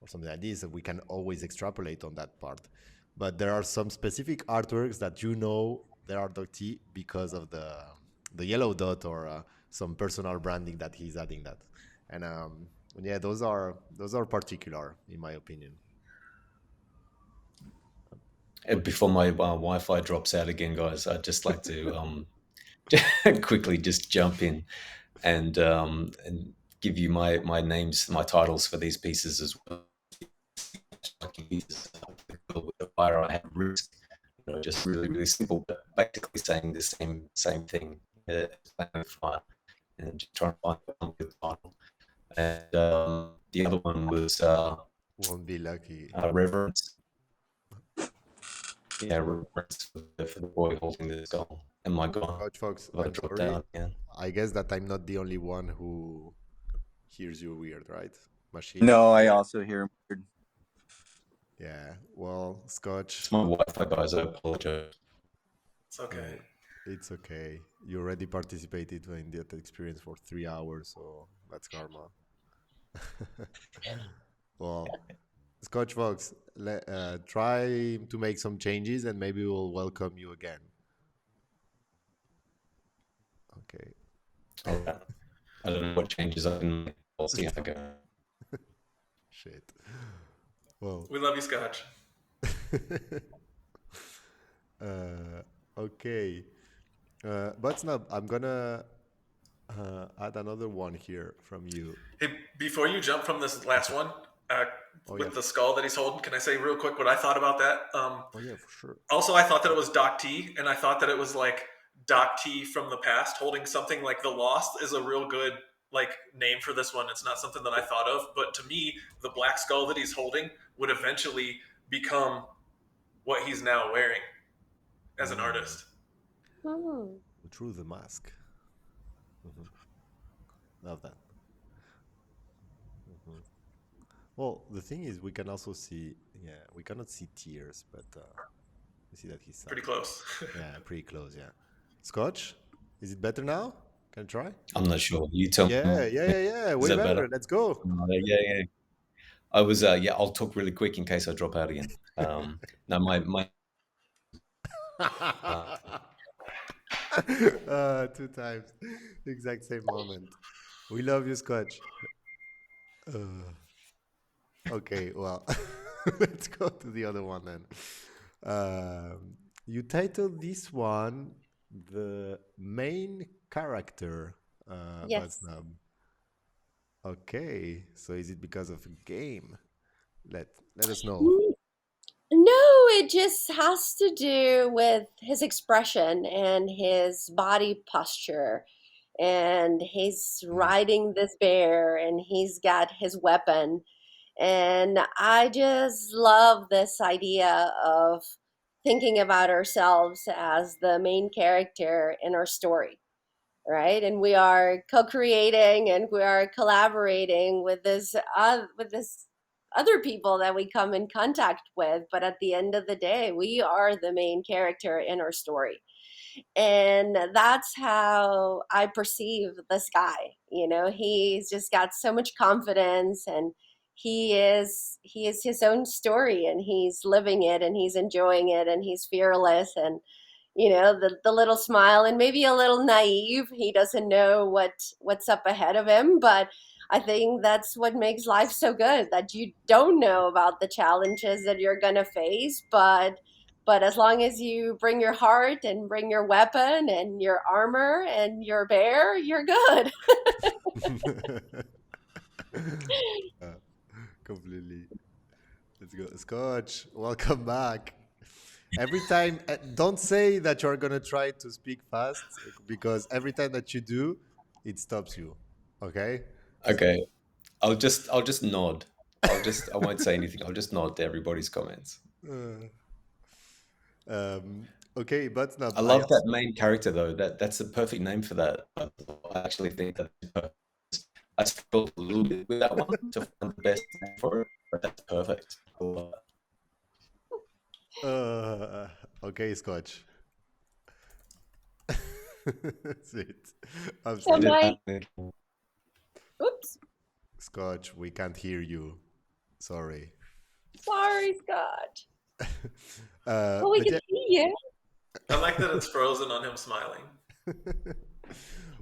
something like this. We can always extrapolate on that part. But there are some specific artworks that there are DocT because of the yellow dot or some personal branding that he's adding that. And yeah, those are particular in my opinion. And before my Wi-Fi drops out again, guys, I'd just like to quickly just jump in and give you my names, my titles for these pieces as well. Like with the fire, I have risk. Just really, really simple, but basically saying the same thing. Playing with fire and just trying to find one good title. And the other one was Won't be lucky. Reverence. Yeah, reverence for the boy holding the skull. Am I gone? Coach Fox, Have I I'm dropped sorry. out again? I guess that I'm not the only one who hears you weird, right? Machine? No, I also hear weird. Yeah. Well, Scotch, It's my Wi-Fi, guys. I apologize. It's okay. it's okay. You already participated in that experience for 3 hours, so that's karma. Well, Scotch Fox, try to make some changes and maybe we'll welcome you again. Okay. All right. I don't know what changes I can make. I'll see if I go. Shit. Well, We love you, Scotch. okay. But Snub, I'm gonna add another one here from you. Hey, before you jump from this last one, Oh yeah. with the skull that he's holding. Can I say real quick what I thought about that? Oh yeah, for sure. Also, I thought that it was DocT, and I thought that it was like DocT from the past holding something like the Lost is a real good like name for this one. It's not something that I thought of, but to me, the black skull that he's holding would eventually become what he's now wearing as an Mm, artist. Hmm. through the mask. Mhm. Love that. Mhm. Well, the thing is, we can also see, yeah, we cannot see tears, but we see that he's sad. Pretty close. Yeah, pretty close. Yeah. Scotch, is it better now? Can I try? I'm not sure. You tell Yeah, me. yeah, yeah, yeah. Is Way that better? better. Let's go. Yeah, yeah. I was yeah. I'll talk really quick in case I drop out again. No, my 2 times, the exact same moment. We love you, Scotch. Uh, okay, well, let's go to the other one then. You titled this one the main character, Yes. Budsnub. Okay, so is it because of a game? Let us know. N- No, it just has to do with his expression and his body posture. And he's Mm. riding this bear and he's got his weapon. And I just love this idea of thinking about ourselves as the main character in our story, right? And we are co-creating and we are collaborating with this other people that we come in contact with, but at the end of the day, we are the main character in our story. And that's how I perceive this guy. He's just got so much confidence, and he is his own story, and he's living it, and he's enjoying it, and he's fearless, and the little smile, and maybe a little naive. He doesn't know what's up ahead of him, but I think that's what makes life so good, that you don't know about the challenges that you're going to face, but as long as you bring your heart and bring your weapon and your armor and your bear, you're good. Uh, completely. Let's go. Scotch, welcome back. Every time, don't say that you're going to try to speak fast because every time that you do, it stops you. Okay? okay. I'll just nod. I won't say anything. I'll just nod to everybody's comments. Uh, okay, but now I I love that also. main character though. That's a perfect name for that. I actually think that I struggled a little bit with that one to find the best name for it, but that's perfect. I love Uh, okay, Scotch. That's it. I'm So sorry. my that. oops, Scotch, we can't hear you. Sorry. sorry, Scott. Well, we But can yeah. see you. I like that it's frozen on him smiling.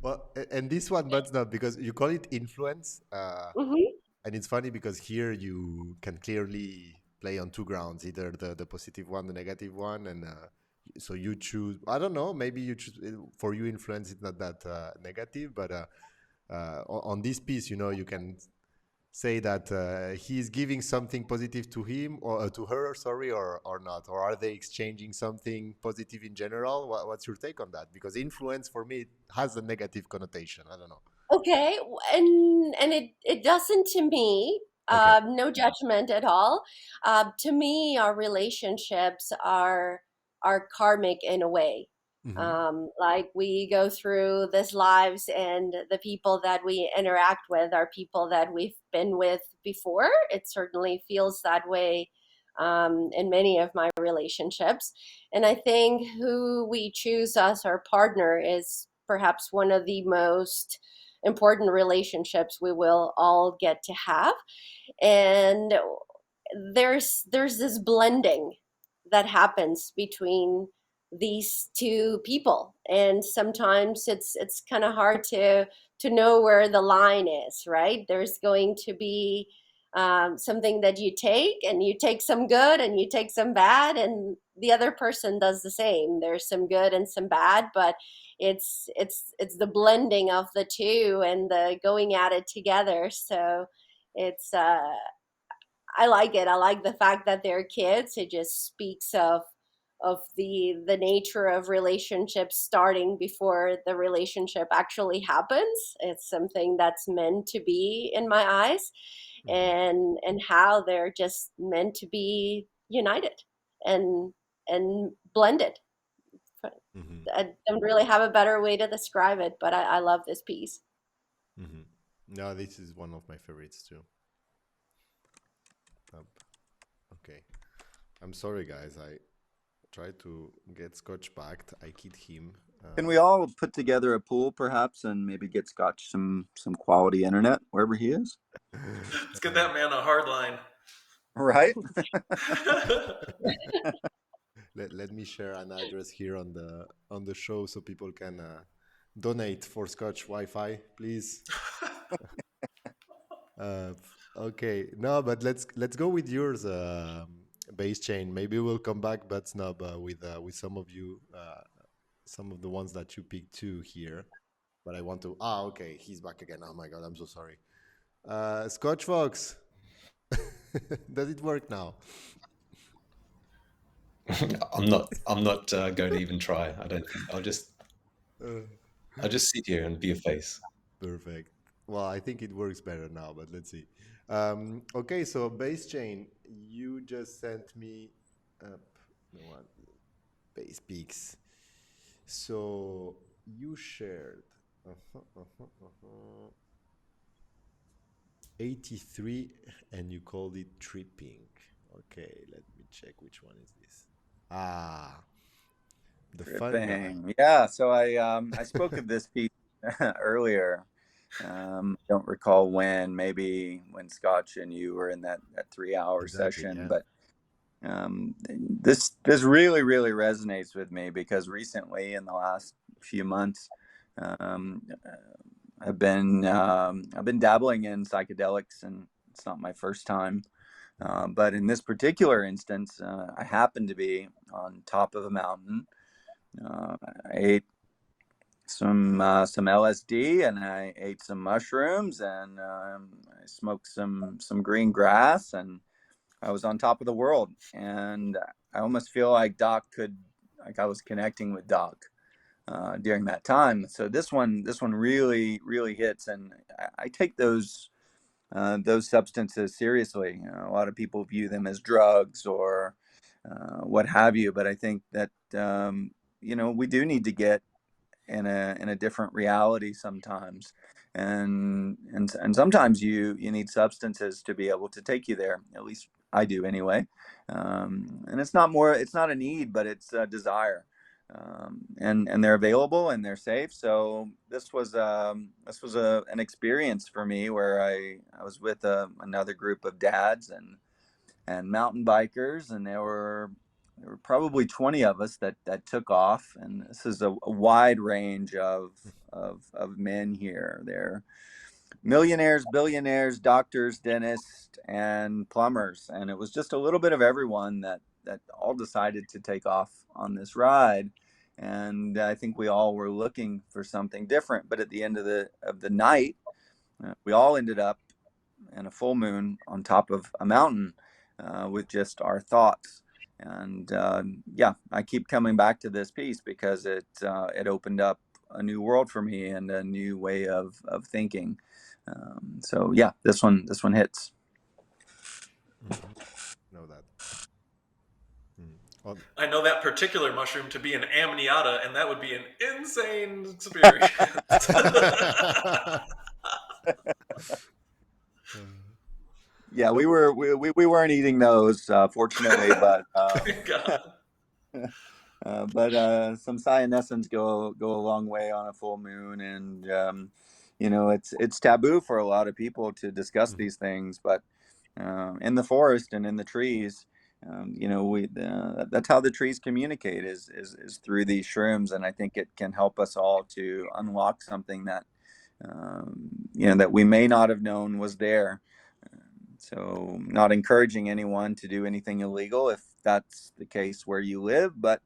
Well, and this one, but not because you call it influence. Hmm. And it's funny because here you can clearly play on two grounds, either the positive one, the negative one. And so you choose, I don't know, maybe you choose, for you, influence is not that negative, but on this piece, you can say that he's giving something positive to him or to her, sorry, or not, or are they exchanging something positive in general? What's your take on that? Because influence for me has a negative connotation. I don't know. Okay, and it doesn't to me. Okay. No judgment at all. To me, our relationships are karmic in a way. Hmm. Like we go through this lives, and the people that we interact with are people that we've been with before. It certainly feels that way in many of my relationships, and I think who we choose as our partner is perhaps one of the most important relationships we will all get to have. And there's this blending that happens between these two people, and sometimes it's kind of hard to know where the line is, right? There's going to be something that you take some good and you take some bad, and the other person does the same. There's some good and some bad, but it's the blending of the two and the going at it together. So it's I like it. I like the fact that they're kids. It just speaks of the nature of relationships starting before the relationship actually happens. It's something that's meant to be in my eyes, Mhm. and how they're just meant to be united and and blended. Mhm. I don't really have a better way to describe it, but I love this piece. Mhm. No, this is one of my favorites too. Up. Okay. I'm sorry, guys. I tried to get Scotch backed. I kid him. Can we all put together a pool, perhaps, and maybe get Scotch some quality internet wherever he is? Let's get that man a hard line. Right? let me share an address here on the show so people can donate for Scotch Wi-Fi, please. Uh, okay, no, but let's go with yours, base chain. Maybe we'll come back, but snub with some of you, some of the ones that you picked too here. But I want to. Ah, okay, he's back again. Oh my god, I'm so sorry. Scotch Fox, does it work now? I'm not going to even try. I don't think. Uh, I'll just sit here and be a face. Perfect. Well, I think it works better now, but let's see. Okay, so base chain, you just sent me up no one base peaks. So you shared 83 and you called it tripping. Okay, let me check which one is this. Ah, the fun guy. Tripping. Yeah. So I spoke of this piece earlier. Don't recall when, maybe when Scotch and you were in that 3 hour Exactly, session, yeah. but this really resonates with me because recently, in the last few months, um, I've been dabbling in psychedelics, and it's not my first time. But in this particular instance, I happened to be on top of a mountain. I ate some LSD, and I ate some mushrooms, and I smoked some green grass, and I was on top of the world. And I almost feel like I was connecting with Doc during that time. So this one really hits, and I take those substances seriously. You know, a lot of people view them as drugs or what have you, but I think that we do need to get in a different reality sometimes, and sometimes you need substances to be able to take you there. At least I do anyway. And it's not a need, but it's a desire. And they're available and they're safe. So this was an experience for me where I was with another group of dads and mountain bikers, and there were probably 20 of us that took off. And this is a wide range of men here. They're millionaires, billionaires, doctors, dentists, and plumbers, and it was just a little bit of everyone that all decided to take off on this ride. And I think we all were looking for something different, but at the end of the night, we all ended up and a full moon on top of a mountain with just our thoughts. And yeah, I keep coming back to this piece because it opened up a new world for me and a new way of thinking. So yeah, this one hits. Mhm. Know that. Oh, I know that particular mushroom to be an amniata, and that would be an insane experience. Yeah, we weren't eating those, fortunately, God. but some cyanescens go a long way on a full moon, and it's taboo for a lot of people to discuss mhm. these things, but in the forest and in the trees, we that's how the trees communicate is through these shrooms, and I think it can help us all to unlock something that that we may not have known was there. So, not encouraging anyone to do anything illegal if that's the case where you live, but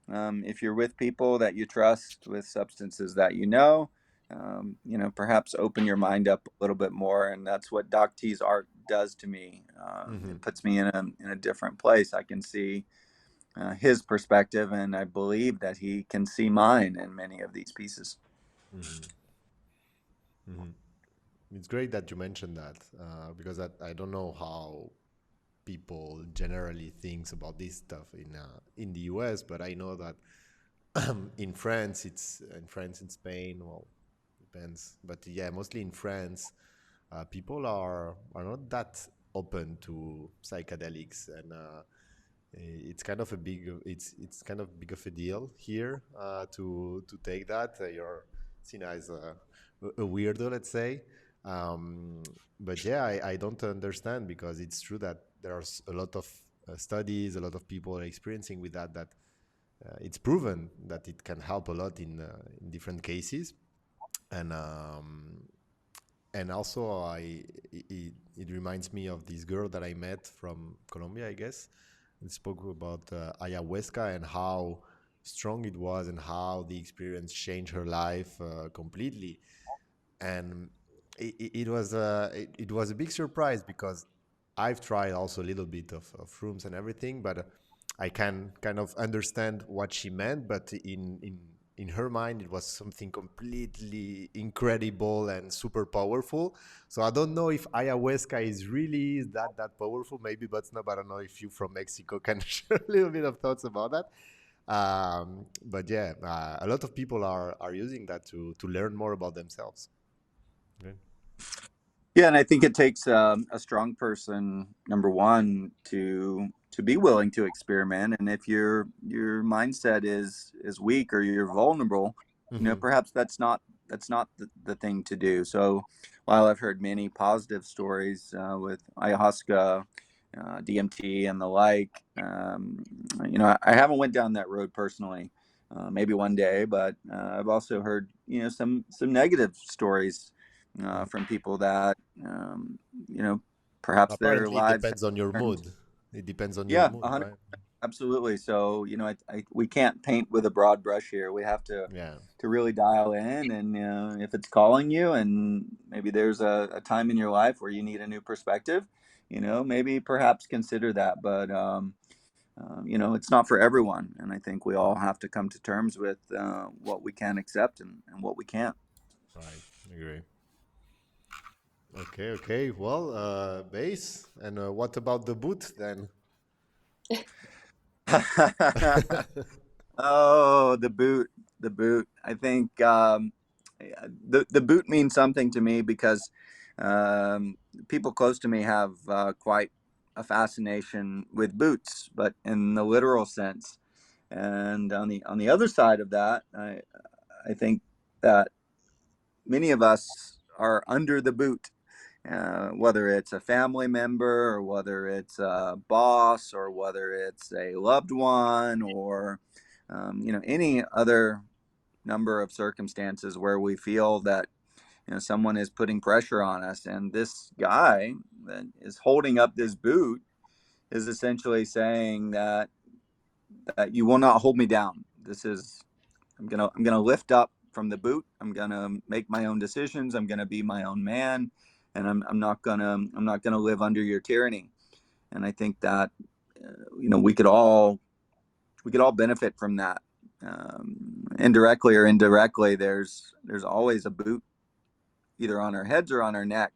if you're with people that you trust with substances that perhaps open your mind up a little bit more. And that's what DocT's art does to me. Hmm. It puts me in a different place. I can see his perspective, and I believe that he can see mine in many of these pieces. Hmm. Hmm. It's great that you mentioned that, because I don't know how people generally thinks about this stuff in the US, but I know that in France and Spain, well, depends, but yeah, mostly in France, people are not that open to psychedelics, and it's kind of a big it's kind of big of a deal here, to take that. You're seen as a weirdo, let's say. But yeah, I don't understand, because it's true that there's a lot of studies, a lot of people are experiencing with that it's proven that it can help a lot in different cases. And um, and also, it reminds me of this girl that I met from Colombia, I guess, and spoke about ayahuasca and how strong it was and how the experience changed her life completely. And it was a big surprise, because I've tried also a little bit of rooms and everything, but I can kind of understand what she meant. But in her mind, it was something completely incredible and super powerful. So I don't know if ayahuasca is really that powerful. Maybe, but no. But I don't know if you from Mexico can share a little bit of thoughts about that. But yeah, a lot of people are using that to learn more about themselves. Okay. Yeah, and I think it takes a strong person, number one, to be willing to experiment. And if your mindset is weak or you're vulnerable, Mm-hmm. perhaps that's not the thing to do. So while I've heard many positive stories with ayahuasca, DMT, and the like, I haven't went down that road personally. Maybe one day, but I've also heard some negative stories from people that you know perhaps their Apparently, it lives depends on your have turned. mood. It depends on your Yeah, mood, 100, right? absolutely. So we can't paint with a broad brush here. We have Yeah. to really dial in, and if it's calling you, and maybe there's a time in your life where you need a new perspective, maybe perhaps consider that. But it's not for everyone, and I think we all have to come to terms with what we can accept and what we can't. Right. Agree. Okay. Okay. Well, base. And what about the boot then? Oh, the boot. I think yeah, the boot means something to me because um, people close to me have quite a fascination with boots, but in the literal sense. And on the other side of that, I think that many of us are under the boot, whether it's a family member or whether it's a boss or whether it's a loved one or any other number of circumstances where we feel that someone is putting pressure on us, and this guy that is holding up this boot is essentially saying that you will not hold me down. This is I'm gonna lift up from the boot. I'm gonna make my own decisions. I'm gonna be my own man, and I'm not gonna live under your tyranny. And I think that we could all benefit from that, indirectly or indirectly. There's always a boot either on our heads or on our neck.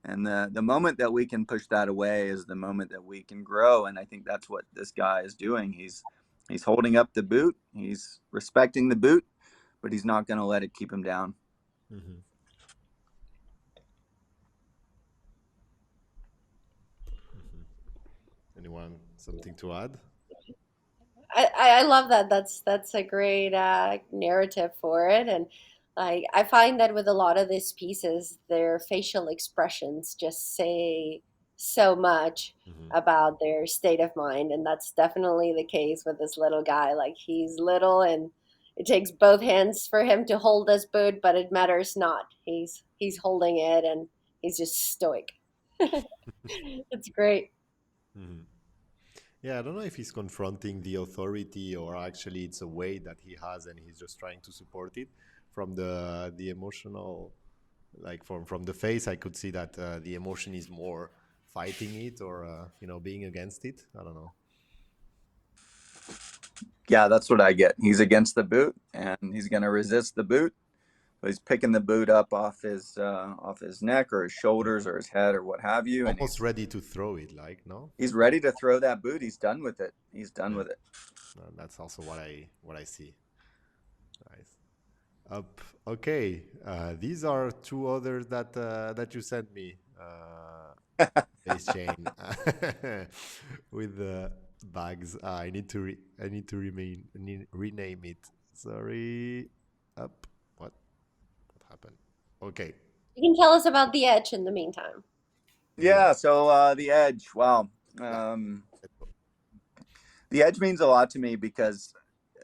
And the moment that we can push that away is the moment that we can grow. And I think that's what this guy is doing. He's holding up the boot. He's respecting the boot, but he's not going to let it keep him down. Hmm. Anyone something to add? I love that. That's a great narrative for it, and like I find that with a lot of these pieces, their facial expressions just say so much Hmm. about their state of mind, and that's definitely the case with this little guy. Like he's little, and it takes both hands for him to hold this boot, but it matters not. He's holding it, and he's just stoic. It's great. Hmm. Yeah, I don't know if he's confronting the authority, or actually it's a way that he has and he's just trying to support it. from the emotional, like from the face, I could see that the emotion is more fighting it or being against it. I don't know. Yeah, that's what I get. He's against the boot, and he's going to resist the boot. So he's picking the boot up off his neck or his shoulders or his head or what have you, and Almost ready to throw it, like, no? he's ready to throw that boot. He's done with it. He's done Yeah. with it. That's also what I see. Nice. Up. Okay. These are two others that you sent me. Base chain with the bags. I need to rename it. Sorry. Up. What happened? Okay. You can tell us about the edge in the meantime. Yeah. So the edge. Wow. Yeah. The edge means a lot to me because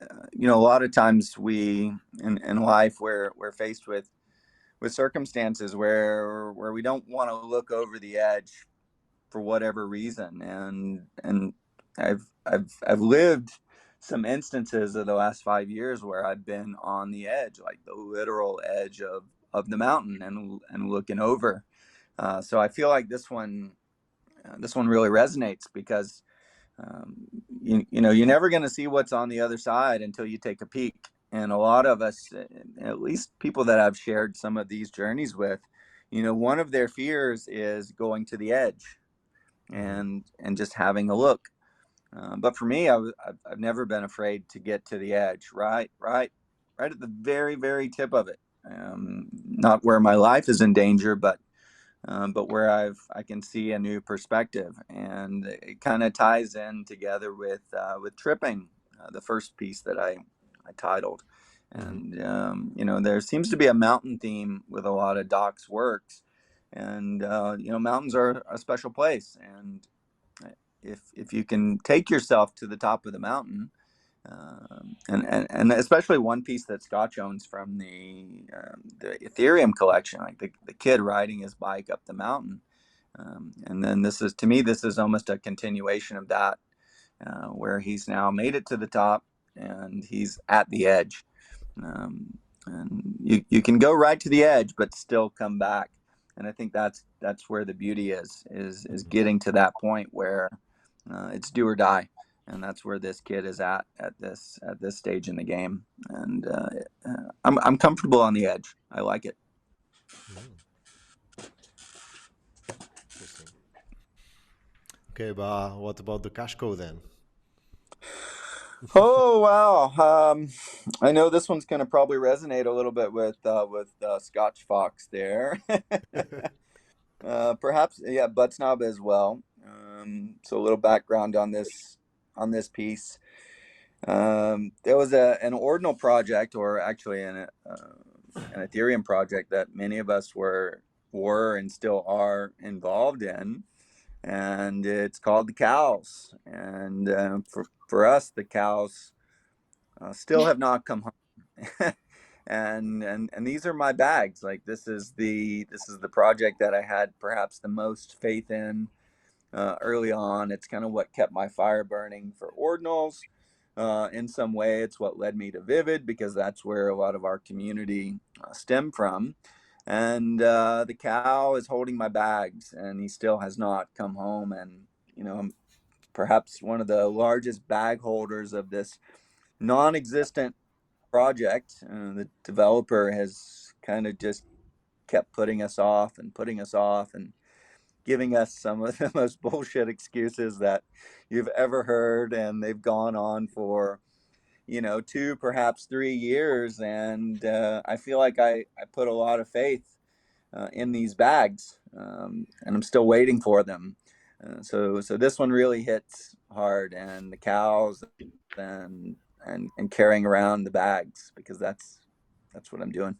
a lot of times we in life we're faced with circumstances where we don't want to look over the edge for whatever reason, and I've lived some instances of the last 5 years where I've been on the edge, like the literal edge of the mountain, and looking over. So I feel like this one really resonates because you're never going to see what's on the other side until you take a peek. And a lot of us, at least people that I've shared some of these journeys with, one of their fears is going to the edge and just having a look. But for me, I've never been afraid to get to the edge, right at the very, very tip of it. Not where my life is in danger, but where I can see a new perspective, and it kind of ties in together with tripping, the first piece that I titled, and there seems to be a mountain theme with a lot of Doc's works, and mountains are a special place, and if you can take yourself to the top of the mountain. And especially one piece that Scotch owns from the Ethereum collection, like the kid riding his bike up the mountain. And then this is almost a continuation of that, where he's now made it to the top and he's at the edge. And you can go right to the edge, but still come back. And I think that's where the beauty is getting to that point where it's do or die. And that's where this kid is at this stage in the game, and I'm comfortable on the edge. I like it. Interesting. Okay, but what about the cash cow then? Oh wow! I know this one's going to probably resonate a little bit with Scotch Fox there. Perhaps, yeah, Butt Snob as well. So a little background on this piece. There was an ordinal project, or actually an Ethereum project that many of us were and still are involved in, and it's called the cows. And for us, the cows still have not come home. and these are my bags. Like this is the project that I had perhaps the most faith in early on. It's kind of what kept my fire burning for ordinals. In some way, it's what led me to Vivid, because that's where a lot of our community stem from. And the cow is holding my bags, and he still has not come home. And I'm perhaps one of the largest bag holders of this non-existent project. The developer has kind of just kept putting us off and giving us some of the most bullshit excuses that you've ever heard, and they've gone on for 2, perhaps 3 years. And I feel like I put a lot of faith in these bags, and I'm still waiting for them. So this one really hits hard, and the cows and carrying around the bags, because that's what I'm doing.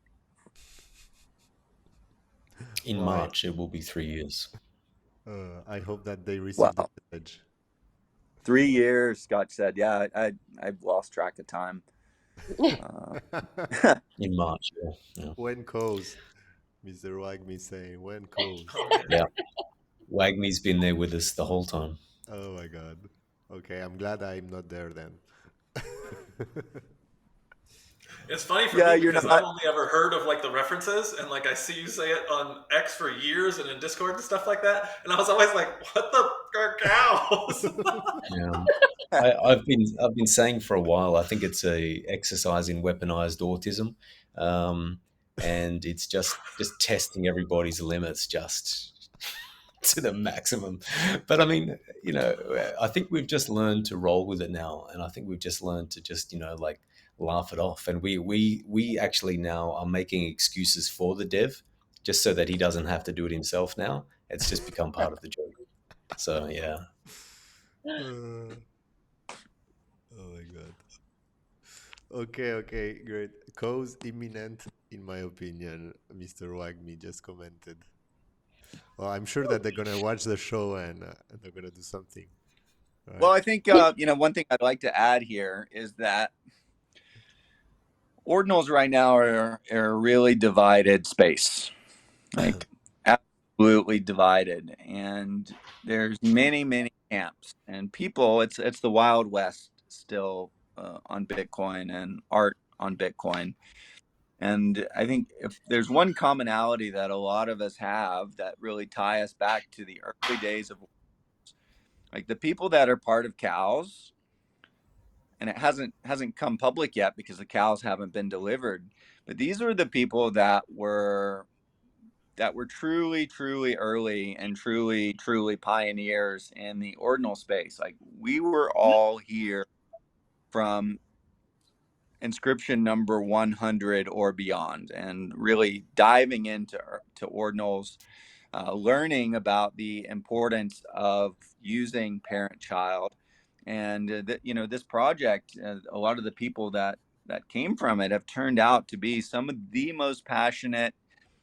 In Well, March, it will be 3 years. I hope that they receive the Wow. message. 3 years, Scott said. Yeah, I've lost track of time. In March, yeah. When cows, Mr. Wagme saying, when cows. Yeah. Wagme's been there with us the whole time. Oh my God. Okay, I'm glad I'm not there then. It's funny for Yeah, me you're because I've not. only ever heard of like the references, and like I see you say it on X for years and in Discord and stuff like that, and I was always like, "What the are cows?" Yeah. I've been saying for a while. I think it's a exercise in weaponized autism, um, and it's just testing everybody's limits just to the maximum. But I mean, I think we've just learned to roll with it now, and I think we've just learned to just like laugh it off. And we actually now are making excuses for the dev, just so that he doesn't have to do it himself. Now it's just become part of the joke. So yeah. Uh, oh my god. Okay, okay, great. Cause imminent, in my opinion, Mr. Wagme just commented. Well, I'm sure that they're gonna watch the show and they're gonna do something, Well, right? I think one thing I'd like to add here is that ordinals right now are a really divided space, like absolutely divided, and there's many camps and people. It's the Wild West still on Bitcoin and art on Bitcoin. And I think if there's one commonality that a lot of us have that really tie us back to the early days of, like, the people that are part of cows, and it hasn't come public yet because the cows haven't been delivered, but these are the people that were truly early and truly pioneers in the ordinal space. Like, we were all here from inscription number 100 or beyond, and really diving into ordinals, learning about the importance of using parent-child. And this project, a lot of the people that came from it have turned out to be some of the most passionate,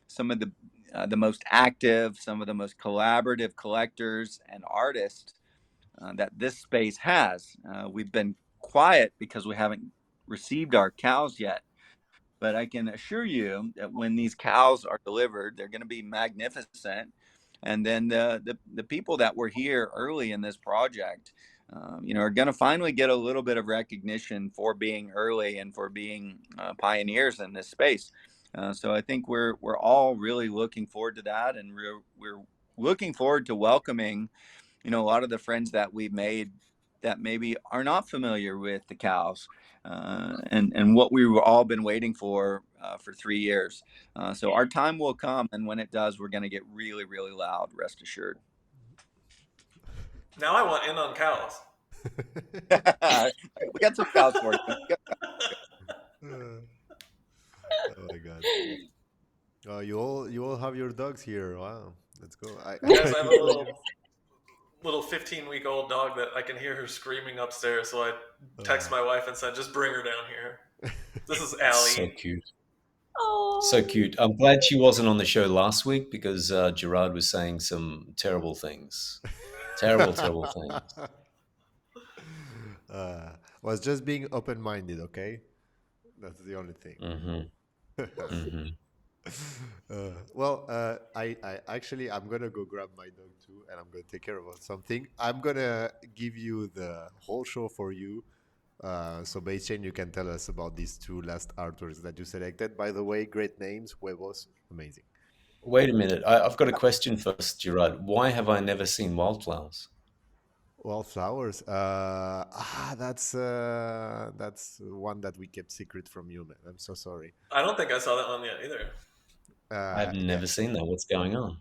some of the most active, some of the most collaborative collectors and artists that this space has. We've been quiet because we haven't received our cows yet, but I can assure you that when these cows are delivered, they're going to be magnificent. And then the people that were here early in this project, are going to finally get a little bit of recognition for being early and for being pioneers in this space. So I think we're all really looking forward to that, and we're looking forward to welcoming a lot of the friends that we've made that maybe are not familiar with the cows, and what we've all been waiting for 3 years. So our time will come, and when it does, we're going to get really loud. Rest assured. Now I want in on cows. We got some cows for you. Oh my god. Oh, you all have your dogs here. Wow, let's go. I Yes, I I have a didn't know you. little 15-week-old dog that I can hear her screaming upstairs. So I text Uh, my wife and said, "Just bring her down here." This is So Allie. cute. So Oh, cute. I'm glad she wasn't on the show last week because Gerard was saying some terrible things. Terrible things. was just being open-minded, okay? That's the only thing. Hmm. Hmm. I actually I'm gonna go grab my dog too, and I'm gonna take care of something. I'm gonna give you the whole show for you. So Baychain, you can tell us about these two last artworks that you selected. By the way, great names, huevos, amazing. Wait a minute. I've got a question first, Gerard. Why have I never seen wildflowers? Wildflowers. That's one that we kept secret from you, man. I'm so sorry. I don't think I saw that one yet either. I've Yeah, never seen that. What's going on?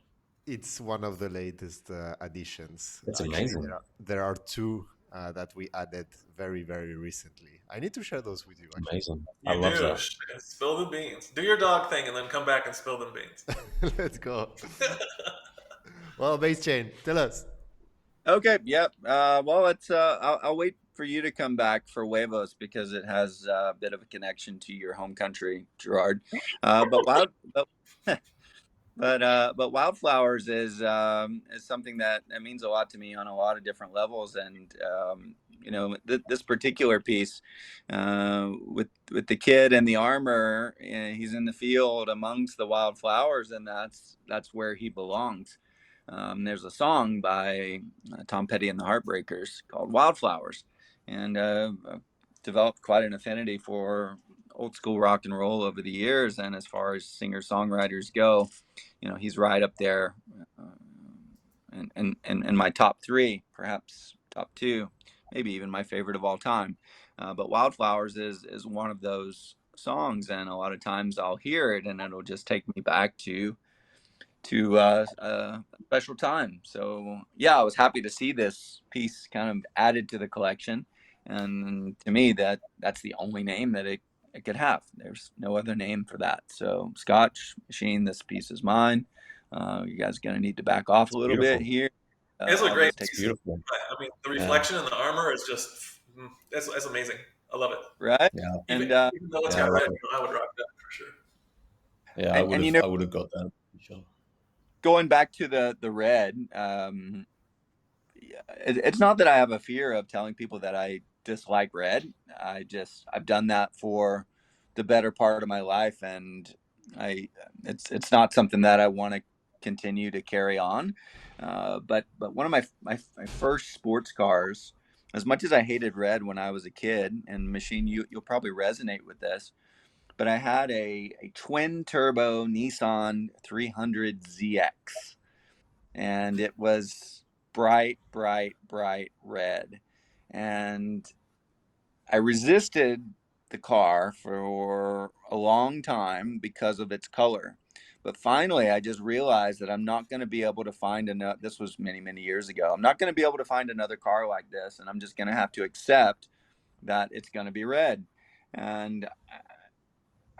it's one of the latest additions. That's Actually, amazing. there are two that we added very recently. I need to share those with you, actually. Amazing. I You love do. that. Spill the beans. Do your dog thing and then come back and spill them beans. Let's go. Well, Base Chain, tell us. Okay. Yep. Well, it's I'll wait for you to come back for huevos because it has a bit of a connection to your home country, Gerard. But wild, but wildflowers is something that means a lot to me on a lot of different levels. And this particular piece, with the kid and the armor, he's in the field amongst the wildflowers, and that's where he belongs. There's a song by Tom Petty and the Heartbreakers called Wildflowers, and developed quite an affinity for old school rock and roll over the years, and as far as singer songwriters go, he's right up there, in my top three, perhaps top two, maybe even my favorite of all time. But Wildflowers is one of those songs, and a lot of times I'll hear it and it'll just take me back to a special time. So yeah, I was happy to see this piece kind of added to the collection, and to me that's the only name that it could have. There's no other name for that. So Scotch Machine, this piece is mine. You guys are gonna need to back off a little bit Beautiful. here. It's a I'll great just take It's piece. beautiful. I mean, the Yeah. reflection in the armor is just it's amazing. I love it. right, Yeah. Even, and even though it's Yeah, I got love red, it. I would rock that for sure. Yeah, and I would have got that for sure. going back to the red, it's not that I have a fear of telling people that I dislike red. I've done that for the better part of my life, and it's not something that I want to continue to carry on. But one of my first sports cars, as much as I hated red when I was a kid, and Machine, you'll probably resonate with this, but I had a twin turbo Nissan 300ZX, and it was bright, bright, bright red. And I resisted the car for a long time because of its color. But finally, I just realized that I'm not going to be able to find another. This was many, many years ago. I'm not going to be able to find another car like this, and I'm just going to have to accept that it's going to be red. And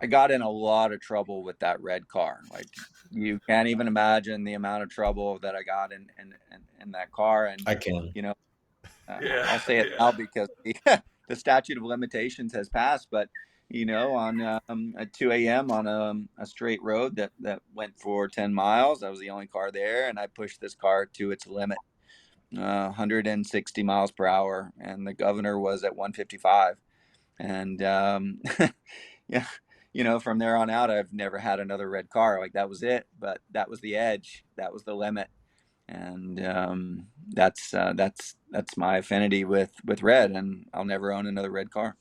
I got in a lot of trouble with that red car. Like, you can't even imagine the amount of trouble that I got in that car. And I can. you know, Yeah, I'll say it yeah. now because the statute of limitations has passed. But on at 2 a.m. on a straight road that went for 10 miles, I was the only car there, and I pushed this car to its limit, 160 miles per hour, and the governor was at 155. And yeah, from there on out, I've never had another red car. Like, that was it. But that was the edge. That was the limit. And that's my affinity with red, and I'll never own another red car.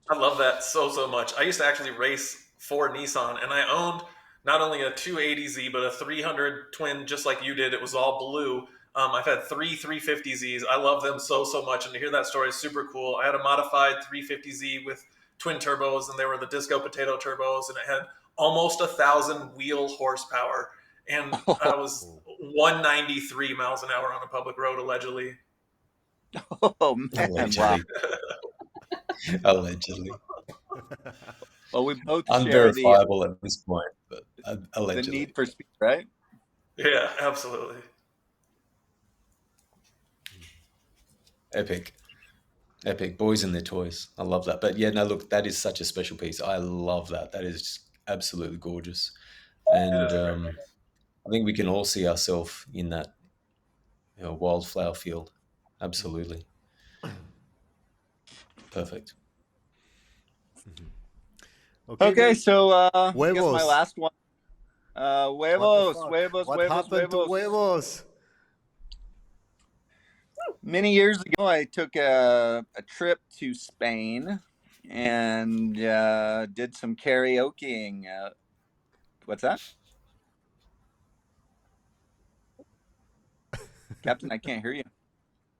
I love that so much. I used to actually race for Nissan, and I owned not only a 280Z but a 300 twin, just like you did. It was all blue. I've had three 350Zs. I love them so much, and to hear that story is super cool. I had a modified 350Z with twin turbos, and they were the Disco Potato turbos, and it had almost 1,000 wheel horsepower, and I was 193 miles an hour on a public road allegedly. Oh man, wow. Allegedly. Allegedly. Well, we both share Unverifiable at this point, but the allegedly. need for speed, right? Yeah, absolutely. Epic. Epic. Boys and their toys. I love that. But yeah, no, look, that is such a special piece. I love that. That is absolutely gorgeous. It And is a great piece. I think we can all see ourselves in that wildflower field. Absolutely. Perfect. Okay, guys. so I guess my Huevos. last one. What the Huevos, fuck? huevos, What huevos, happened to huevos. huevos? Many years ago, I took a trip to Spain and did some karaokeing. What's that? Captain, I can't hear you.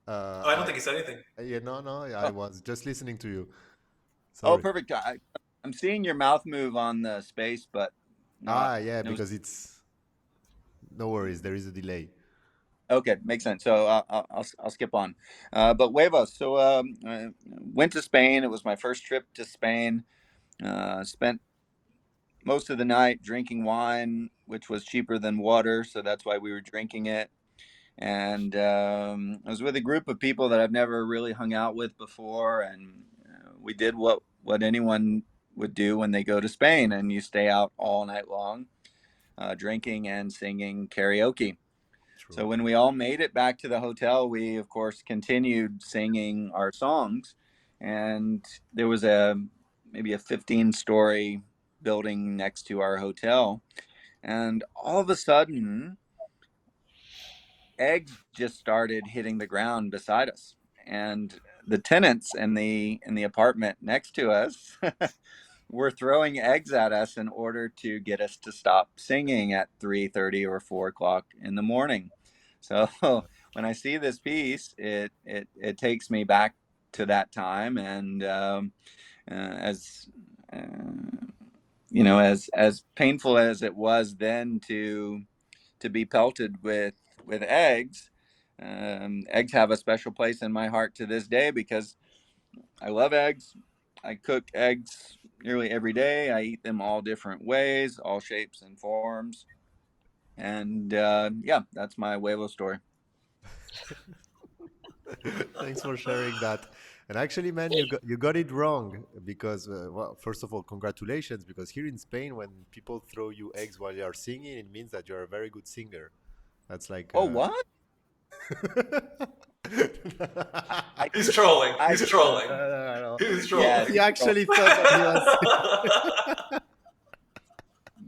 I don't think he said anything. Yeah, no, I was just listening to you. Oh, Sorry. perfect. I'm seeing your mouth move on the space, but not. Yeah, no. because it's no worries. There is a delay. Okay, makes sense. So I'll skip on. But huevos. So went to Spain. It was my first trip to Spain. Spent most of the night drinking wine, which was cheaper than water, so that's why we were drinking it. And I was with a group of people that I've never really hung out with before, and we did what anyone would do when they go to Spain, and you stay out all night long, drinking and singing karaoke. True. So when we all made it back to the hotel, we of course continued singing our songs, and there was maybe a 15-story building next to our hotel, and all of a sudden eggs just started hitting the ground beside us, and the tenants in the apartment next to us were throwing eggs at us in order to get us to stop singing at 3:30 or 4 o'clock in the morning. So when I see this piece, it takes me back to that time, and as as painful as it was then to be pelted with eggs. Eggs have a special place in my heart to this day because I love eggs. I cook eggs nearly every day. I eat them all different ways, all shapes and forms. And yeah, that's my huevo story. Thanks for sharing that. And actually, man, you got it wrong because, well, first of all, congratulations, because here in Spain, when people throw you eggs while you are singing, it means that you're a very good singer. That's like Oh, what? I, He's trolling. I, He's trolling. no. He's yes. trolling. He actually thought that he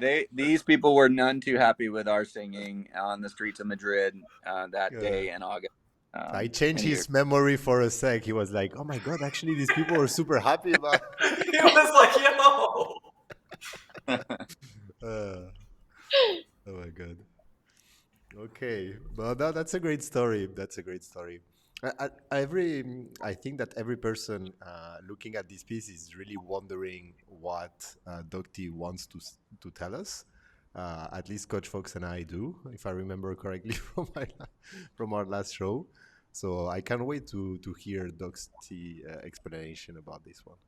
was. These people were none too happy with our singing on the streets of Madrid that Yeah. day in August. I changed many his memory for a sec. He was like, "Oh my god, actually, these people were super happy about." He was like, yo. Uh, oh my god. Okay, well, that's a great story. That's a great story. I think that every person looking at this piece is really wondering what DocT wants to tell us. At least Coach Fox and I do, if I remember correctly from from our last show. So I can't wait to hear DocT explanation about this one.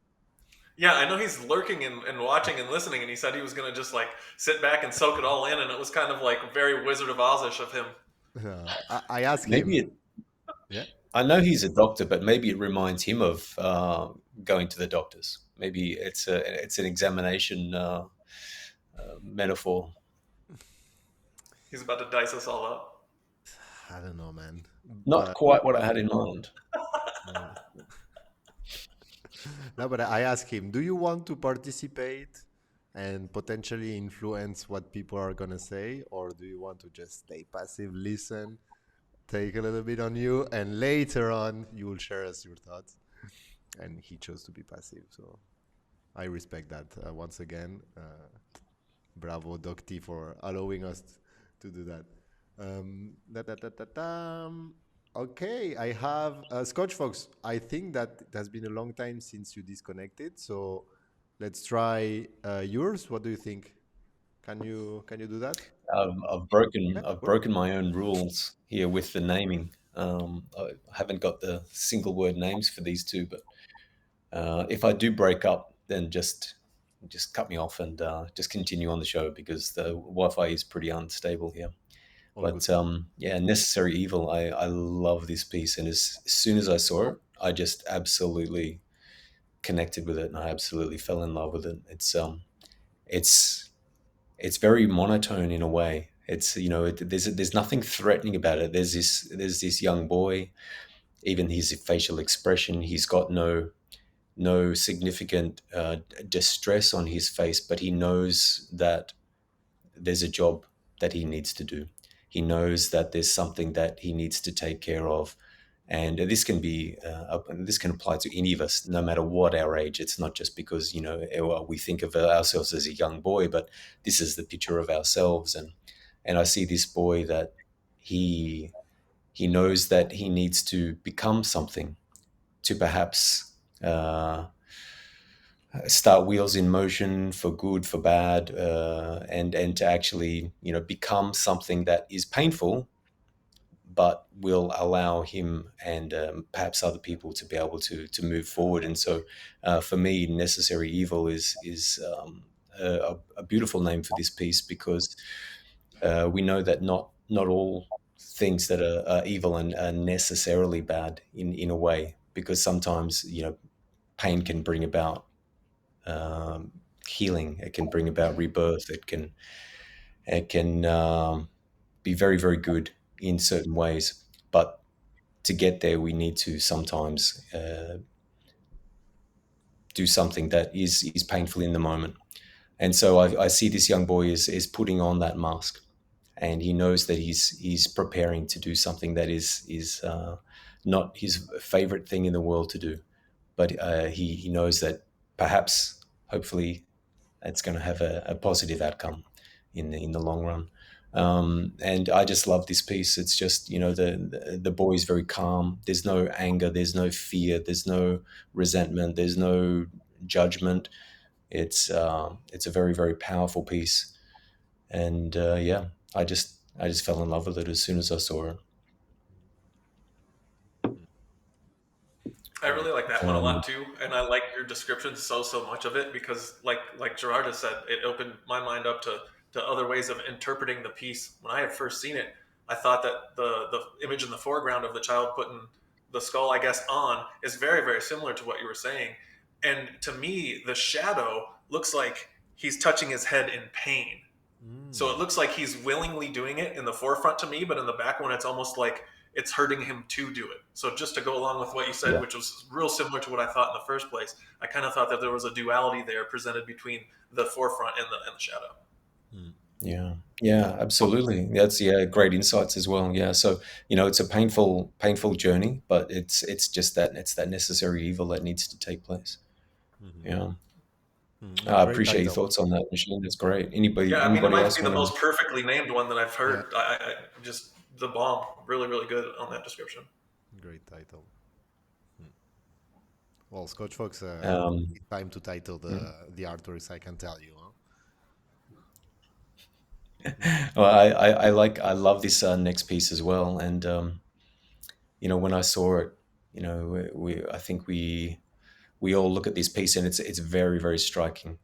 Yeah, I know he's lurking and watching and listening, and he said he was going to just like sit back and soak it all in, and it was kind of like very Wizard of Oz-ish of him. I asked Maybe him. it. Yeah. I know he's a doctor, but maybe it reminds him of going to the doctors. Maybe it's an examination metaphor. He's about to dice us all up. I don't know, man. Not But quite what I had in mind. no, but I asked him, do you want to participate and potentially influence what people are gonna say, or do you want to just stay passive, listen, take a little bit on you, and later on you will share us your thoughts? And he chose to be passive, so I respect that. Once again, bravo, DocT, for allowing us to do that. Okay, I have Scotch Fox. I think that it has been a long time since you disconnected, so let's try yours. What do you think? Can you do that? Yeah, I've sure. broken my own rules here with the naming. I haven't got the single word names for these two, but if I do break up, then just cut me off and just continue on the show because the Wi-Fi is pretty unstable here. All good. But yeah, Necessary Evil. I love this piece, and as soon as I saw it, I just absolutely connected with it, and I absolutely fell in love with it. It's it's very monotone in a way. It's there's nothing threatening about it. There's this young boy, even his facial expression. He's got no significant distress on his face, but he knows that there's a job that he needs to do. He knows that there's something that he needs to take care of, and this can apply to any of us, no matter what our age. It's not just because we think of ourselves as a young boy, but this is the picture of ourselves. And I see this boy that he he knows that he needs to become something to perhaps start wheels in motion for good, for bad, and to actually become something that is painful, but will allow him and perhaps other people to be able to move forward. And so, for me, Necessary Evil is a beautiful name for this piece because we know that not all things that are evil and are necessarily bad in a way, because sometimes pain can bring about healing. It can bring about rebirth. It can be very, very good in certain ways, but to get there, we need to sometimes do something that is painful in the moment. And so I see this young boy is putting on that mask, and he knows that he's preparing to do something that is not his favorite thing in the world to do, but he knows that perhaps hopefully it's going to have a positive outcome in the long run. And I just love this piece. It's just, the boy is very calm. There's no anger. There's no fear. There's no resentment. There's no judgment. It's a very very powerful piece, and yeah, I just fell in love with it as soon as I saw it. I really like that one a Um, lot too, and I like your description so much of it because, like Gerard has said, it opened my mind up to other ways of interpreting the piece. When I had first seen it, I thought that the image in the foreground of the child putting the skull, I guess, on is very similar to what you were saying, and to me, the shadow looks like he's touching his head in pain. So it Mm. looks like he's willingly doing it in the forefront to me, but in the back one, it's almost like it's hurting him to do it. So just to go along with what you said, yeah, which was real similar to what I thought in the first place, I kind of thought that there was a duality there presented between the forefront and the shadow. Mm. yeah, yeah, absolutely. That's yeah, great insights as well. Yeah, so it's a painful journey, but it's just that it's that necessary evil that needs to take place. Mhm. Yeah, Mm. I Great appreciate your title. thoughts on that, Machine. That's great. Anybody Yeah, I mean, it anybody might else be the want to? most perfectly named one that I've Yeah, heard. I just the bomb, really good on that description. great title. Mm. Well, Scotch Fox, Um, it's time to title mm. the artworks. I can tell you. Huh? Well, I love this next piece as well, and when I saw it, I think we all look at this piece and it's very very striking,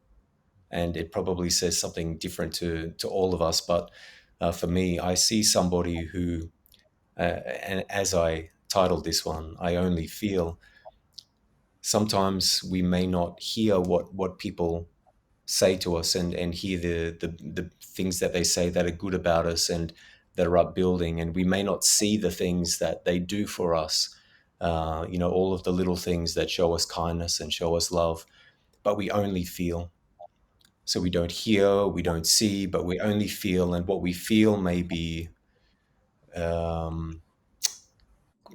and it probably says something different to all of us. But for me, I see somebody who, and as I titled this one, I only feel. Sometimes we may not hear what people say to us and hear the things that they say that are good about us and that are upbuilding, and we may not see the things that they do for us. All of the little things that show us kindness and show us love, but we only feel. So we don't hear, we don't see, but we only feel, and what we feel may be, um,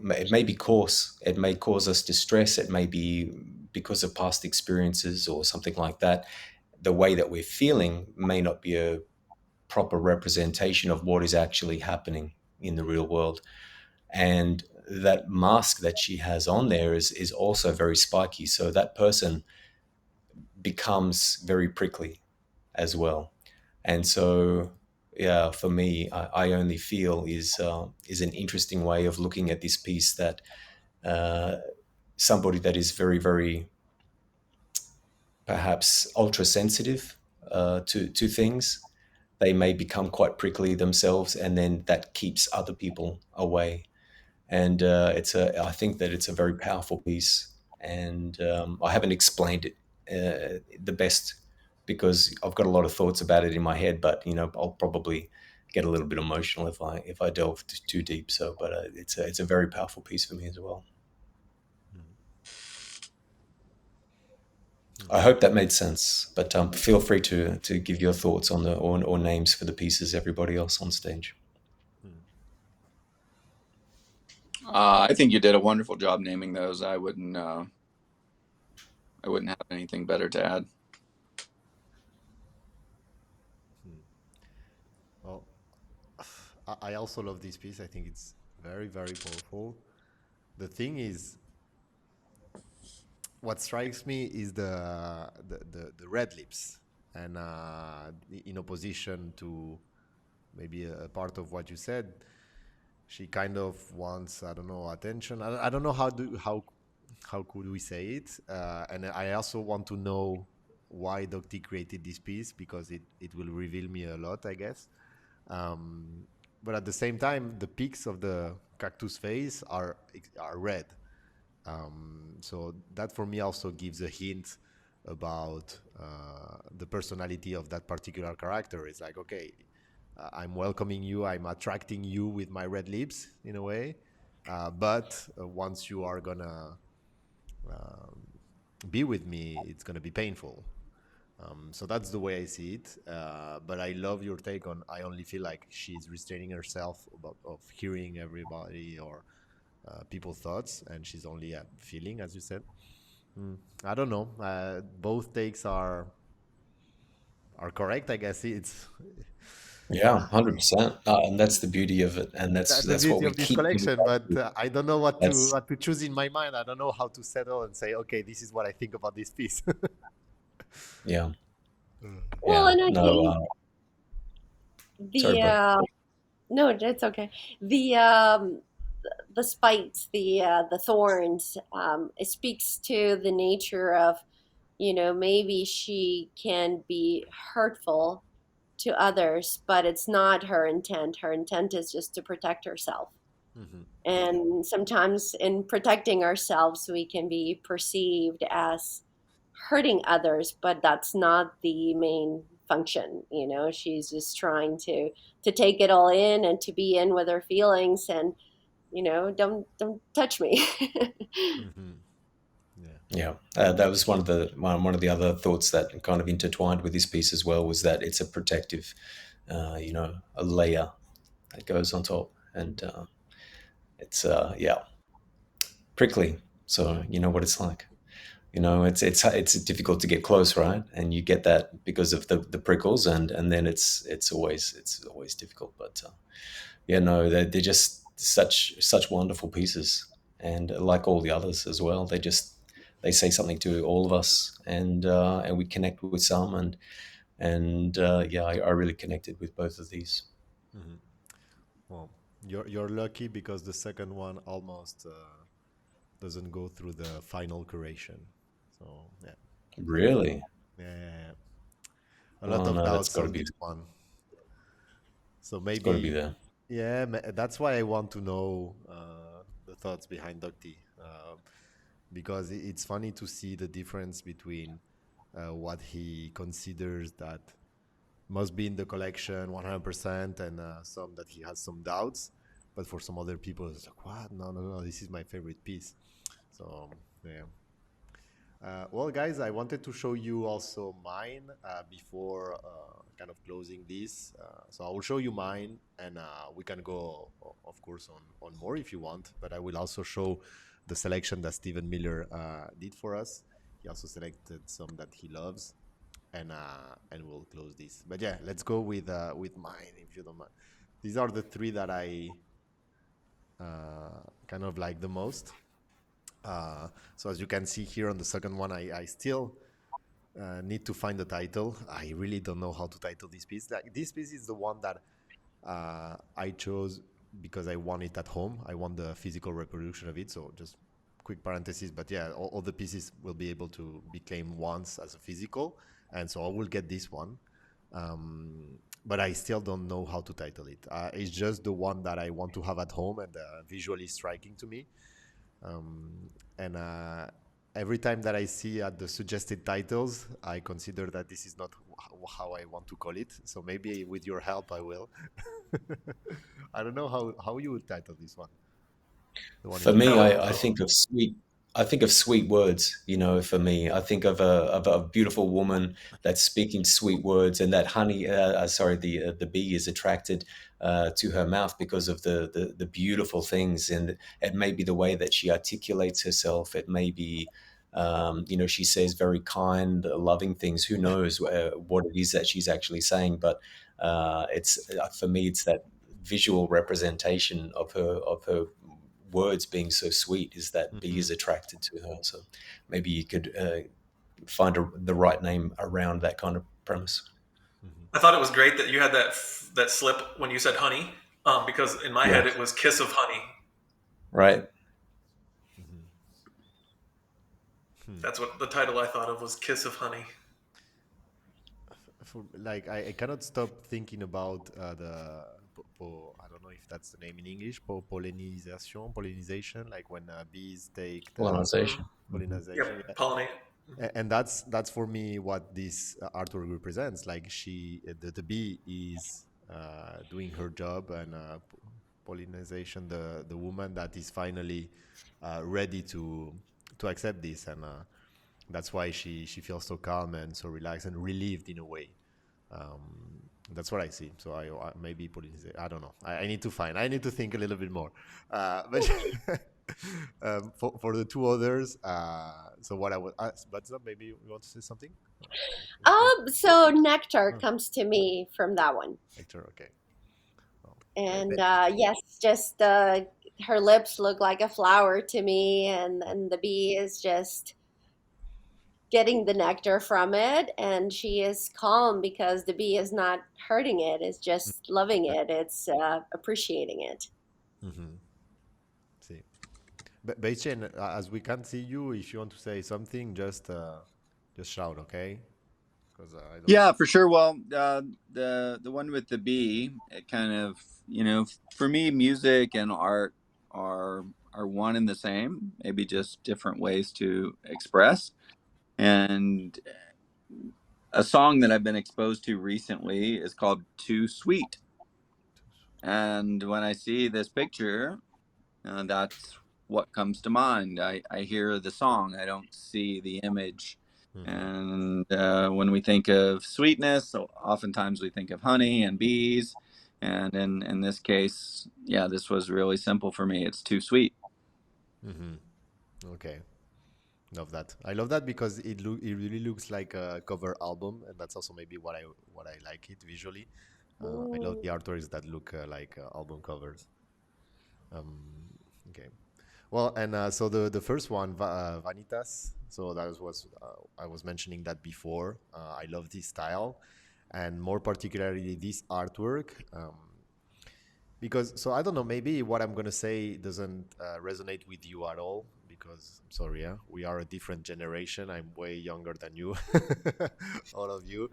it may be coarse. It may cause us distress. It may be because of past experiences or something like that. The way that we're feeling may not be a proper representation of what is actually happening in the real world. And that mask that she has on there is also very spiky. So that person becomes very prickly as well. And so, yeah, for me, I only feel is an interesting way of looking at this piece, that uh, somebody that is very, very perhaps ultra sensitive to things, they may become quite prickly themselves, and then that keeps other people away. And I think that it's a very powerful piece, and I haven't explained it the best because I've got a lot of thoughts about it in my head. But I'll probably get a little bit emotional if I delve too deep. So, but it's a very powerful piece for me as well. Mm. I Mm. hope that made sense, but feel free to give your thoughts on the or names for the pieces. Everybody else on stage. Mm. I think you did a wonderful job naming those. I wouldn't have anything better to add. Mm. Well, I also love this piece. I think it's very powerful. The thing is, what strikes me is the red lips, and in opposition to maybe a part of what you said, she kind of wants, I don't know, attention. I don't know how could we say it, and I also want to know why DocT created this piece, because it will reveal me a lot, I guess. um, but at the same time, the peaks of the cactus face are red. So that for me also gives a hint about the personality of that particular character. It's like, okay, I'm welcoming you, I'm attracting you with my red lips in a way, but once you are gonna um, be with me, it's gonna be painful. So that's the way I see it. But I love your take on. I only feel like she's restraining herself about of hearing everybody or people's thoughts, and she's only feeling, as you said. I don't know. Both takes are correct. I guess it's Yeah, 100%. And that's the beauty of it, and that's the that's what beauty we of this keep coming collection. back But to. I don't know That's what to choose in my mind. I don't know how to settle and say, okay, this is what I think about this piece. yeah, Well, yeah. and I No, think sorry, the bud. no, it's okay. The spikes, the thorns, it speaks to the nature of, maybe she can be hurtful to others, but it's not her intent. Her intent is just to protect herself. Hmm. And sometimes in protecting ourselves, we can be perceived as hurting others, but that's not the main function. She's just trying to take it all in and to be in with her feelings, and don't touch me. Hmm. Yeah. Yeah, that was one of the other thoughts that kind of intertwined with this piece as well, was that it's a protective, a layer that goes on top, and it's yeah, prickly. So you know what it's like. It's difficult to get close, right? And you get that because of the prickles, and then it's always difficult. But yeah, no, they're just such wonderful pieces, and like all the others as well, they say something to all of us, and we connect with some, and yeah, I really connected with both of these. Hmm. Well, you're lucky because the second one almost doesn't go through the final curation. So yeah, Really? yeah, yeah, yeah. A lot Oh of no, that's doubts got to on be this one. So it's got to be maybe, there. yeah, that's why I want to know the thoughts behind DocT, because it's funny to see the difference between what he considers that must be in the collection 100% and some that he has some doubts. But for some other people, it's like, what? No, no, no, this is my favorite piece. So, yeah. Well, guys, I wanted to show you also mine before kind of closing this. So I will show you mine, and we can go, of course, on more if you want. But I will also show the selection that Stephen Miller did for us. He also selected some that he loves, and we'll close this. But yeah, let's go with mine if you don't mind. These are the three that I kind of like the most. So as you can see here on the second one, I still need to find the title. I really don't know how to title this piece. Like this piece is the one that I chose because I want it at home. I want the physical reproduction of it. So just quick parenthesis, but yeah, all the pieces will be able to be claimed once as a physical, and so I will get this one. But I still don't know how to title it. It's just the one that I want to have at home and visually striking to me. And every time that I see at the suggested titles, I consider that this is not how I want to call it. So maybe with your help, I will. I don't know how you would title this one, the one For in the me, middle. I think of sweet words. For me, I think of a beautiful woman that's speaking sweet words, and that the bee is attracted to her mouth because of the beautiful things, and it may be the way that she articulates herself. It may be, she says very kind, loving things. Who knows what it is that she's actually saying? But it's for me, it's that visual representation of her words being so sweet, is that bee Hmm. is attracted to her. So maybe you could find the right name around that kind of premise. Hmm. I thought it was great that you had that slip when you said honey, because in my Yeah, head it was kiss of honey. right. Hmm. Hmm. That's what the title I thought of was kiss of honey. Like I cannot stop thinking about I don't know if that's the name in English, pollinization, like when bees take the Colonization. Hmm. pollinization. Yep, pollinate. And that's for me what this artwork represents. Like the bee is doing her job and pollinization, the woman that is finally ready to accept this, and that's why she feels so calm and so relaxed and relieved in a way. That's what I see. So I maybe pollinization. I don't know. I need to find. I need to think a little bit more. But for the two others, So what I would ask, but maybe you want to say something? Before? So nectar comes to me from that one. Hector, okay. Well, And yes, just her lips look like a flower to me, and the bee is just getting the nectar from it, and she is calm because the bee is not hurting it; it's just loving it. It's appreciating it. mm-hmm. See. But Beichen, as we can't see you, if you want to say something, just shout, okay? Because I don't Yeah, see. for sure. Well, the one with the bee, it kind of, for me, music and art are one and the same, maybe just different ways to express. And a song that I've been exposed to recently is called "Too Sweet." And when I see this picture, that's what comes to mind. I hear the song, I don't see the image. Mm-hmm. And when we think of sweetness, so oftentimes we think of honey and bees. And in this case, yeah, this was really simple for me. It's too sweet. Mm-hmm. Okay. Love that. I love that because it really looks like a cover album, and that's also maybe what I like it visually. I love Mm. the artworks that look like album covers. Um, okay. Well, and so the first one, Vanitas. So that was I was mentioning that before. I love this style, and more particularly this artwork. Because so I don't know, maybe what I'm gonna say doesn't resonate with you at all. Because I'm sorry, yeah, we are a different generation. I'm way younger than you, all of you.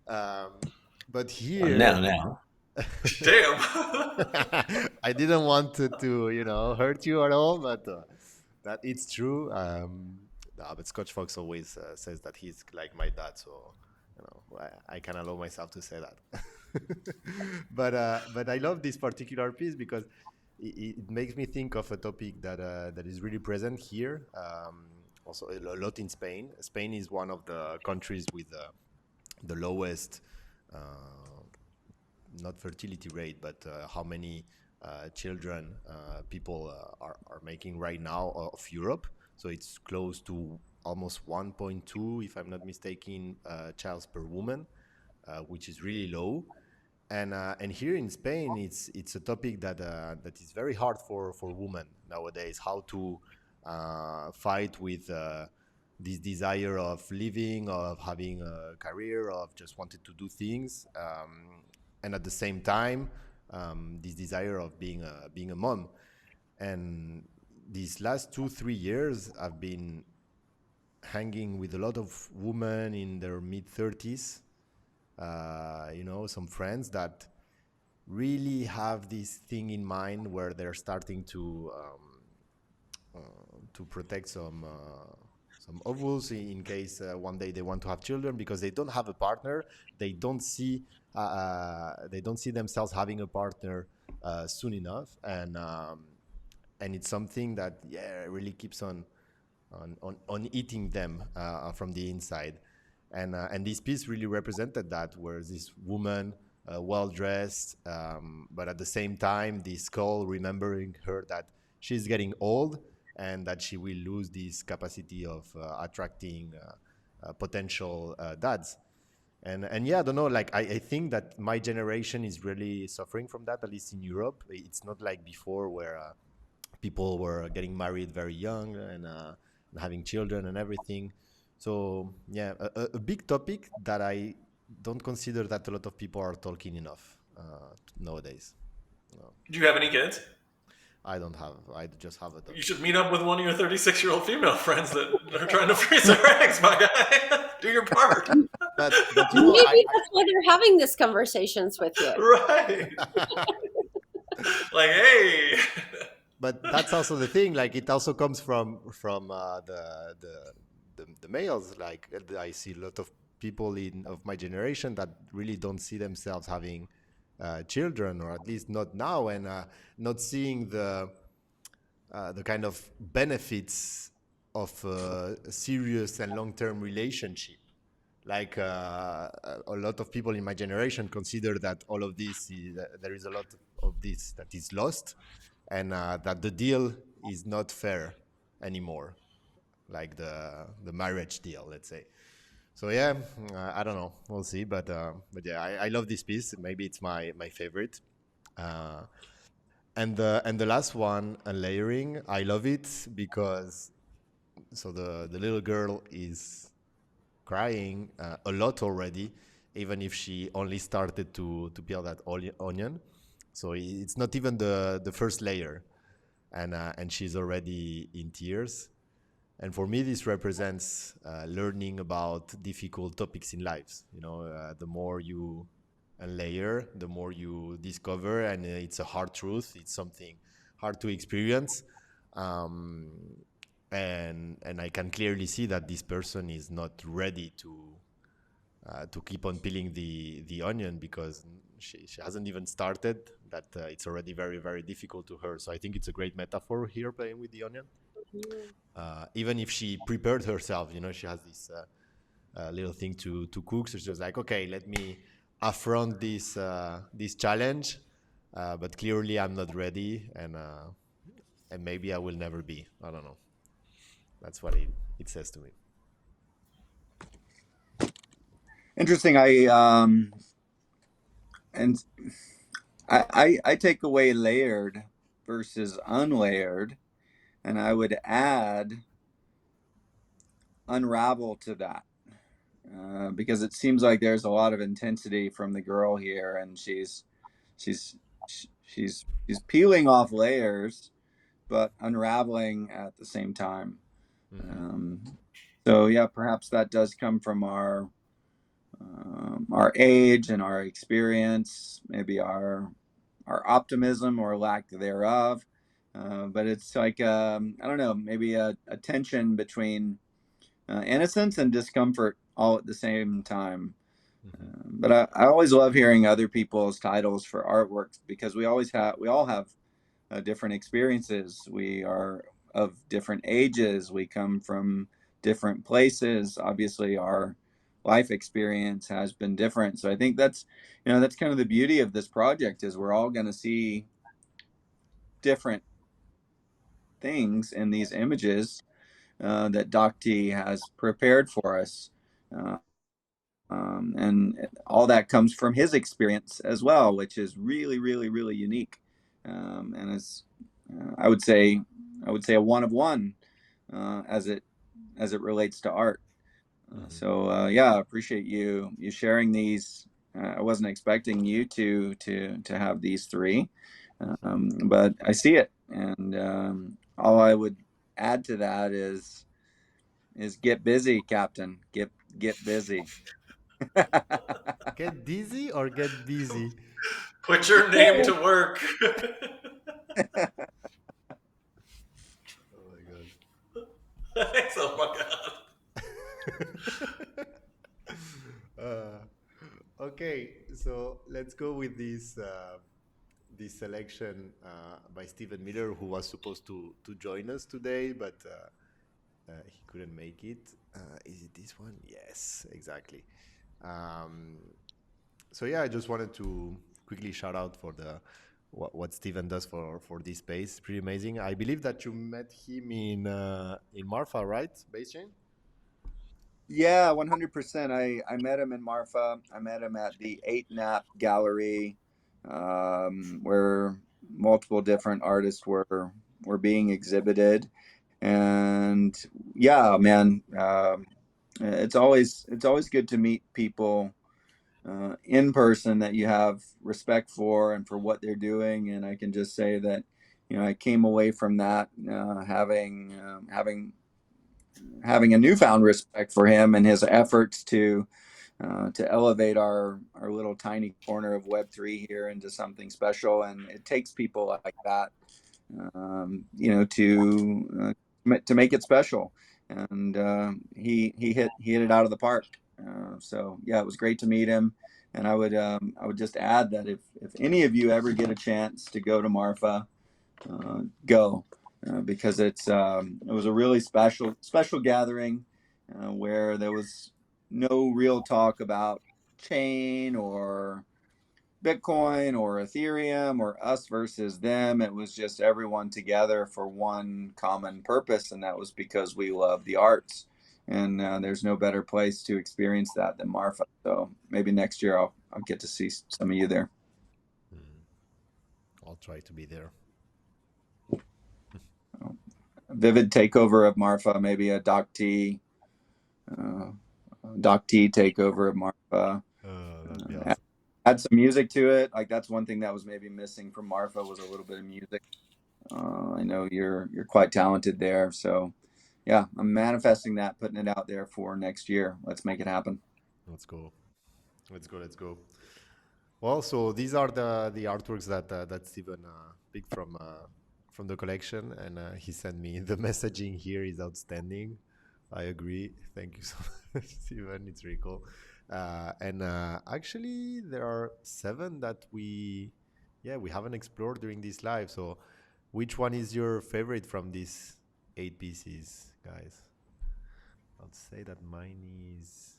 But Now, here, now. Damn. I didn't want to hurt you at all, but that it's true. No, but Scotch Fox always says that he's like my dad, so I can allow myself to say that. But I love this particular piece because it makes me think of a topic that is really present here. Also, a lot in Spain. Spain is one of the countries with the lowest. Not fertility rate, but how many children people are making right now of Europe. So it's close to almost 1.2, if I'm not mistaken, childs per woman, which is really low. And here in Spain, it's a topic that is very hard for women nowadays. How to fight with this desire of living, of having a career, of just wanted to do things, and at the same time, this desire of being a mom. And these last 2 3 years, I've been hanging with a lot of women in their mid 30s. Some friends that really have this thing in mind where they're starting to protect some ovules in case one day they want to have children because they don't have a partner. They don't see themselves having a partner soon enough, and it's something that really keeps on eating them from the inside. And this piece really represented that, where this woman, well dressed, but at the same time, this skull remembering her that she's getting old and that she will lose this capacity of attracting potential dads. And yeah, I don't know. Like I think that my generation is really suffering from that, at least in Europe. It's not like before, where people were getting married very young and having children and everything. So yeah, a big topic that I don't consider that a lot of people are talking enough nowadays. No, Do you have any kids? I don't have. I just have a dog. You should meet up with one of your 36-year-old female friends that are trying to freeze their eggs, my guy. Do your part. But Maybe that's why they're having these conversations with you. Right. Like, hey. but that's also the thing. Like it also comes from the males. Like I see a lot of people of my generation that really don't see themselves having children, or at least not now, and not seeing the kind of benefits of a serious and long-term relationship. Like a lot of people in my generation consider that all of this there is a lot of this that is lost, and that the deal is not fair anymore. like the marriage deal, let's say. So yeah, I don't know. We'll see. But yeah, I love this piece. Maybe it's my favorite. Uh, and the last one, layering. I love it because so the little girl is crying a lot already, even if she only started to peel that onion. So it's not even the first layer, and she's already in tears. And for me, this represents learning about difficult topics in lives. The more you layer, the more you discover, and it's a hard truth. It's something hard to experience, um, and I can clearly see that this person is not ready to keep on peeling the onion because she hasn't even started. That it's already very very difficult to her. So I think it's a great metaphor here, playing with the onion. Mhm. Even if she prepared herself, she has this little thing to cook. So she was like, okay, let me affront this challenge, but clearly I'm not ready, and maybe I will never be. I don't know. That's what it says to me. Interesting. And I take away layered versus unlayered, and I would add unravel to that. Because it seems like there's a lot of intensity from the girl here, and she's she's peeling off layers, but unraveling at the same time. Mm-hmm. So yeah, perhaps that does come from our age and our experience, maybe our optimism or lack thereof. But it's like I don't know, maybe a tension between innocence and discomfort all at the same time. Mm-hmm. But I always love hearing other people's titles for artworks because we all have different experiences. We are of different ages. We come from different places. Obviously, our life experience has been different. So I think that's kind of the beauty of this project is we're all going to see different things in these images that DocT has prepared for us. Uh, and all that comes from his experience as well, which is really, really, really unique. And is, I would say a one of one as it relates to art. Mm-hmm. Yeah, I appreciate you sharing these. I wasn't expecting you to have these three, but I see it, and all I would add to that is get busy, Captain. Get busy. Get dizzy or get busy? Put your name to work. Oh my god. Oh my god. Okay, so let's go with this selection by Stephen Miller, who was supposed to join us today, but he couldn't make it. Is it this one? Yes, exactly. Um, so yeah, I just wanted to quickly shout out for the what Stephen does for this space. Pretty amazing. I believe that you met him in Marfa, right, Beijing? Yeah, 100%. I met him in Marfa. I met him at the 8 Nap Gallery, where multiple different artists were being exhibited. And yeah, man, it's always good to meet people in person that you have respect for and for what they're doing. And I can just say that, I came away from that having a newfound respect for him and his efforts to elevate our little tiny corner of Web3 here into something special. And it takes people like that, to make it special. And he hit it out of the park. So yeah, it was great to meet him. And I would just add that if any of you ever get a chance to go to Marfa, go because it was a really special gathering where there was no real talk about chain or Bitcoin or Ethereum or us versus them. It was just everyone together for one common purpose, and that was because we love the arts. And there's no better place to experience that than Marfa. So maybe next year I'll get to see some of you there. I'll try to be there. Vivid takeover of Marfa, maybe a DocT takeover of Marfa. That'd be awesome. Add some music to it. Like that's one thing that was maybe missing from Marfa was a little bit of music. I know you're quite talented there, so yeah, I'm manifesting that, putting it out there for next year. Let's make it happen. Let's go. Well, so these are the artworks that Steven picked from the collection, and he sent me the messaging here is outstanding. I agree. Thank you so much, Steven. It's really cool. And actually, there are 7 that we haven't explored during this live. So, which one is your favorite from these 8 pieces, guys? I'll say that mine is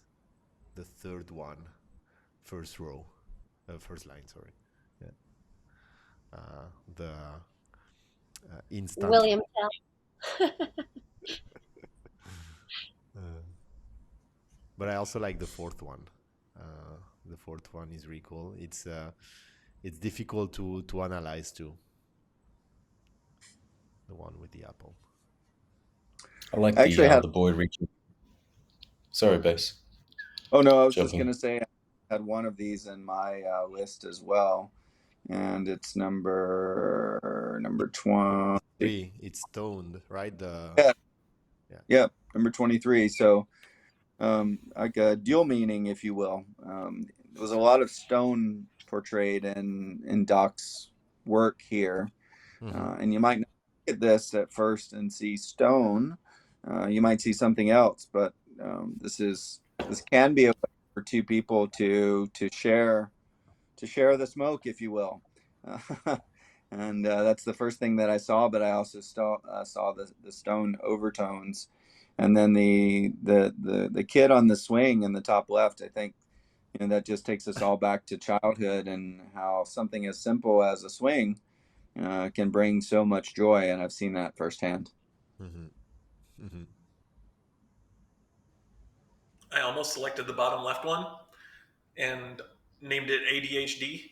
the third one, first row, first line. Sorry. Yeah. The instant. William Tell. But I also like the fourth one. The fourth one is really cool. It's difficult to analyze too. The one with the apple. I like Actually the boy reaching. Sorry, Bess. Oh no, I was just gonna say I had one of these in my list as well, and it's number 20. It's stoned, right? Yeah, number 23. So like a dual meaning, if you will. There was a lot of stone portrayed in Doc's work here. And you might not look at this at first and see stone. You might see something else, but this can be a way for 2 people to share the smoke, if you will. And that's the first thing that I saw, but I also saw the stone overtones. And then the kid on the swing in the top left, I think, that just takes us all back to childhood and how something as simple as a swing can bring so much joy, and I've seen that firsthand. I almost selected the bottom left one and named it ADHD.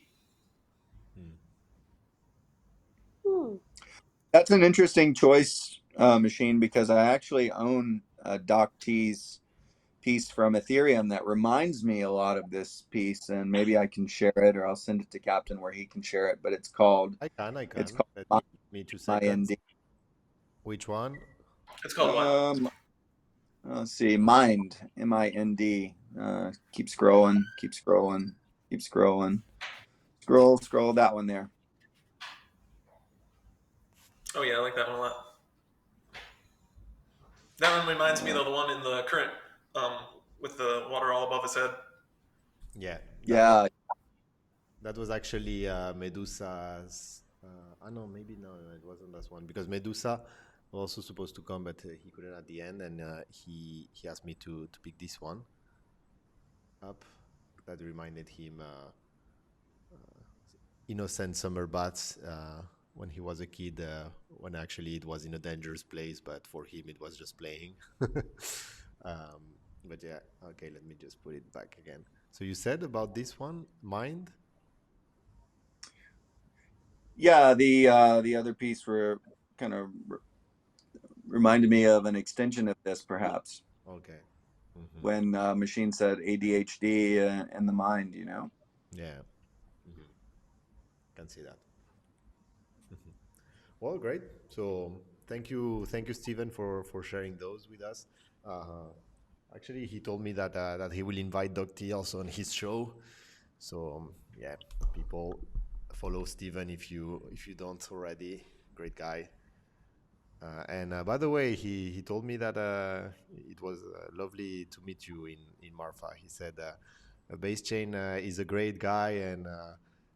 That's an interesting choice, Machine, because I actually own DocT's piece from Ethereum that reminds me a lot of this piece, and maybe I can share it, or I'll send it to Captain where he can share it. But it's called. I can. It's called me 2 seconds. MIND. Which one? It's called what? Let's see, Mind, MIND. Keep scrolling. Scroll that one there. Oh yeah, I like that one a lot. That one reminds me of the one in the current, with the water all above his head. Yeah. That was actually Medusa's. No, maybe no, it wasn't that one, because Medusa was also supposed to come, but he couldn't at the end, and he asked me to pick this one up. That reminded him innocent summer baths when he was a kid, when actually it was in a dangerous place, but for him it was just playing. But yeah, okay, let me just put it back again. So you said about this one, Mind? Yeah, the other piece kind of reminded me of an extension of this, perhaps. Okay. When Machine said ADHD and the mind, Yeah. Can see that. Well, great. So thank you, Steven, for sharing those with us. Actually, he told me that he will invite DocT also on his show. So yeah, people follow Steven if you don't already. Great guy. And by the way, he told me that it was lovely to meet you in Marfa. He said Base Chain is a great guy, and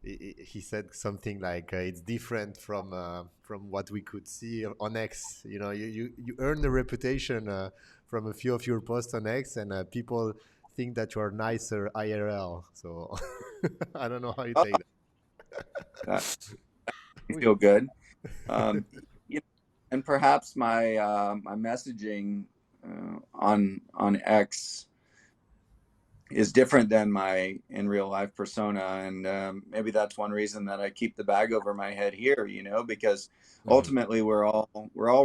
he said something like it's different from what we could see on X. You earn a reputation from a few of your posts on X, and people think that you are nicer IRL. So I don't know how you Oh, take that makes me that. feel good. You know, and perhaps my messaging on X is different than my in real life persona, and maybe that's one reason that I keep the bag over my head here. Because Mhm. ultimately we're all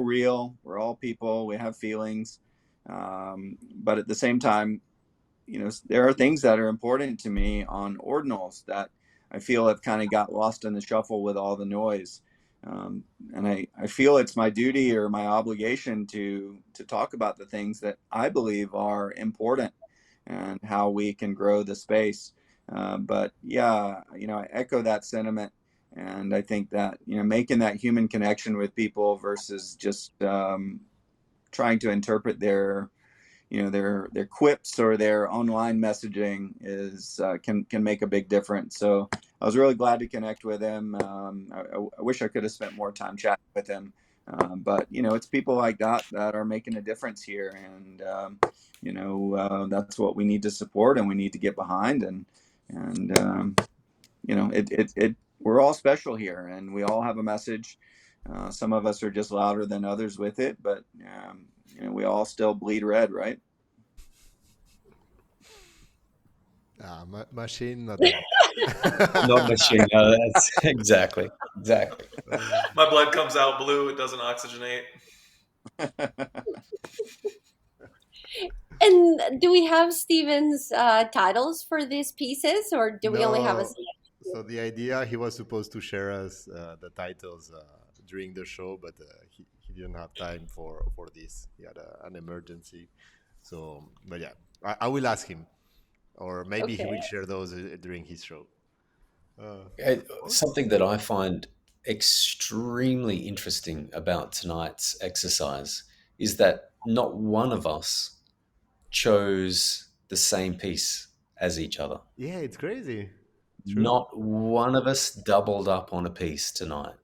real, we're all people, we have feelings, but at the same time, there are things that are important to me on ordinals that I feel have kind of got lost in the shuffle with all the noise. Um, and I feel it's my duty or my obligation to talk about the things that I believe are important and how we can grow the space. But yeah, I echo that sentiment. And I think that, making that human connection with people versus just trying to interpret their quips or their online messaging is can make a big difference. So I was really glad to connect with him. I wish I could have spent more time chatting with him, but it's people like that are making a difference here, and that's what we need to support and we need to get behind, and it we're all special here, and we all have a message. Some of us are just louder than others with it, but we all still bleed red, right? Machine, not that Not much. machine. No, that's exactly. My blood comes out blue. It doesn't oxygenate. And do we have Steven's titles for these pieces, or do we only have a No. selection? So the idea, he was supposed to share us the titles during the show, but he didn't have time for this. He had an emergency. So, but yeah, I will ask him, or maybe he Okay. will share those during his show. Something that I find extremely interesting about tonight's exercise is that not one of us chose the same piece as each other. Yeah, it's crazy. True. Not one of us doubled up on a piece tonight.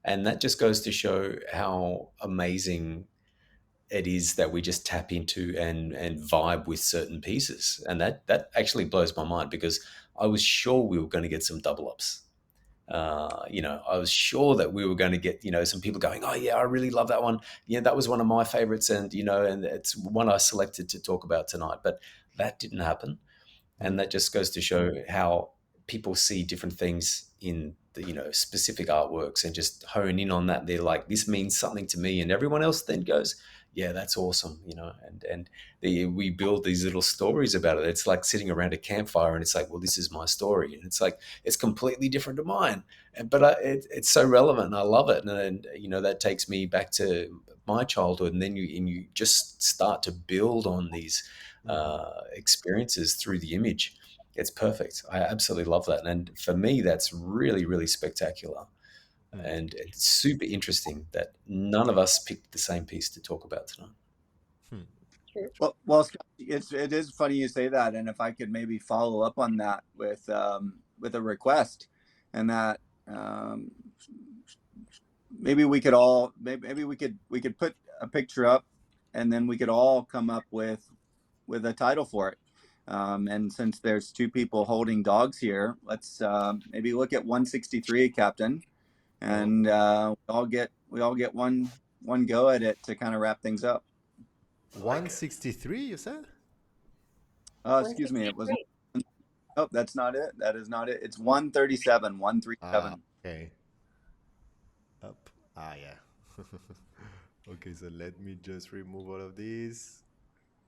And that just goes to show how amazing it is that we just tap into and vibe with certain pieces. And that actually blows my mind because I was sure we were going to get some double ups. I was sure that we were going to get, some people going, oh yeah, I really love that one. Yeah, that was one of my favorites. And it's one I selected to talk about tonight, but that didn't happen. And Mhm. that just goes to show how people see different things in the specific artworks and just hone in on that. They're like, this means something to me, and everyone else then goes, yeah, that's awesome, we build these little stories about it. It's like sitting around a campfire and it's like, well, this is my story, and it's like it's completely different to mine, but it's so relevant and I love it. And that takes me back to my childhood, and then you just start to build on these Mhm. experiences through the image. It's perfect. I absolutely love that. And for me, that's really, really spectacular. Mhm. And it's super interesting that none of us picked the same piece to talk about tonight. Hmm. True. Well, Scott, it is funny you say that, and if I could maybe follow up on that with a request, and that um, maybe we could put a picture up, and then we could all come up with a title for it. And since there's two people holding dogs here, let's maybe look at 163, Captain, Oh, and we all get one go at it to kind of wrap things up. I like it. 163, you said? Excuse me, it was 163. Oh, that's not it. That is not it. It's 137, Ah, 137. okay. Up. Ah, yeah. Okay, so let me just remove all of these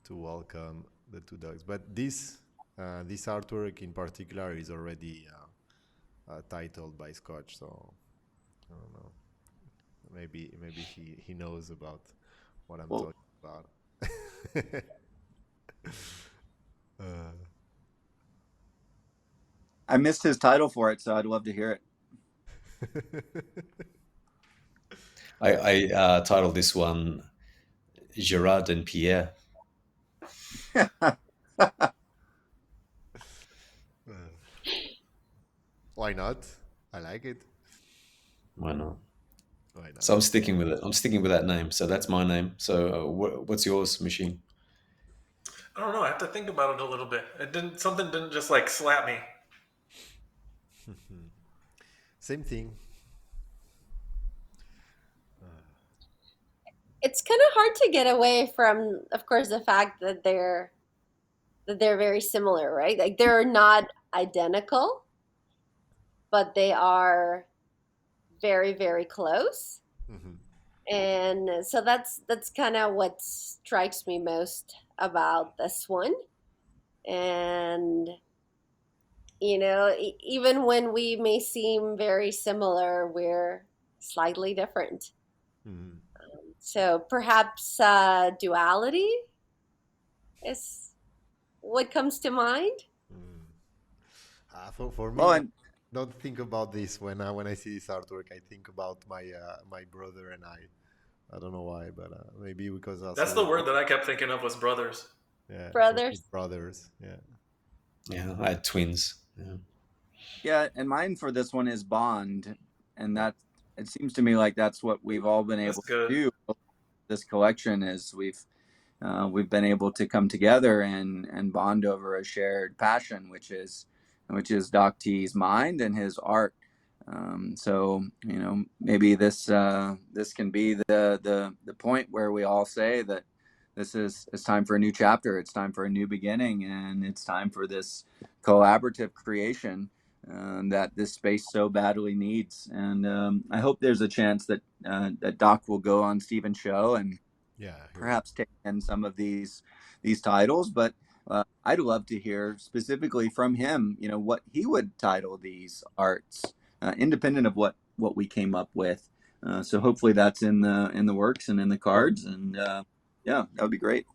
to welcome the two dogs. But this artwork in particular is already titled by Scotch, so I don't know. Maybe he knows about what I'm Well, talking about. uh, I missed his title for it, so I'd love to hear I titled this one Gerard and Pierre. it. why not? I like it. Why not? Why not? So I'm sticking with it. I'm sticking with that name. So that's my name. So what's yours, Machine? I don't know. I have to think about it a little bit. Something didn't just like slap me. Same thing. It's kind of hard to get away from, of course, the fact that they're very similar, right? Like they're not identical, but they are very, very close. Hmm. And so that's kind of what strikes me most about this one. And even when we may seem very similar, we're slightly different. Hmm. So perhaps duality is what comes to mind. Mm. For me, Well, I and don't think about this when I see this artwork. I think about my brother and I. I don't know why, but maybe because That's also the word that I kept thinking of was brothers. yeah, for me, Brothers. brothers. Yeah. Yeah, I had twins. Yeah. yeah, and mine for this one is bond, and Oh. that it seems to me like that's what we've all been That's able to good. do. This collection is we've been able to come together and bond over a shared passion, which is Doc T's mind and his art. So maybe this can be the point where we all say that this is it's time for a new chapter. It's time for a new beginning, and it's time for this collaborative creation that this space so badly needs. And I hope there's a chance that Doc will go on Stephen's show and Yeah, here. perhaps take in some of these titles, but I'd love to hear specifically from him, what he would title these arts, independent of what we came up with. So hopefully that's in the works and in the cards, and yeah, that would be great.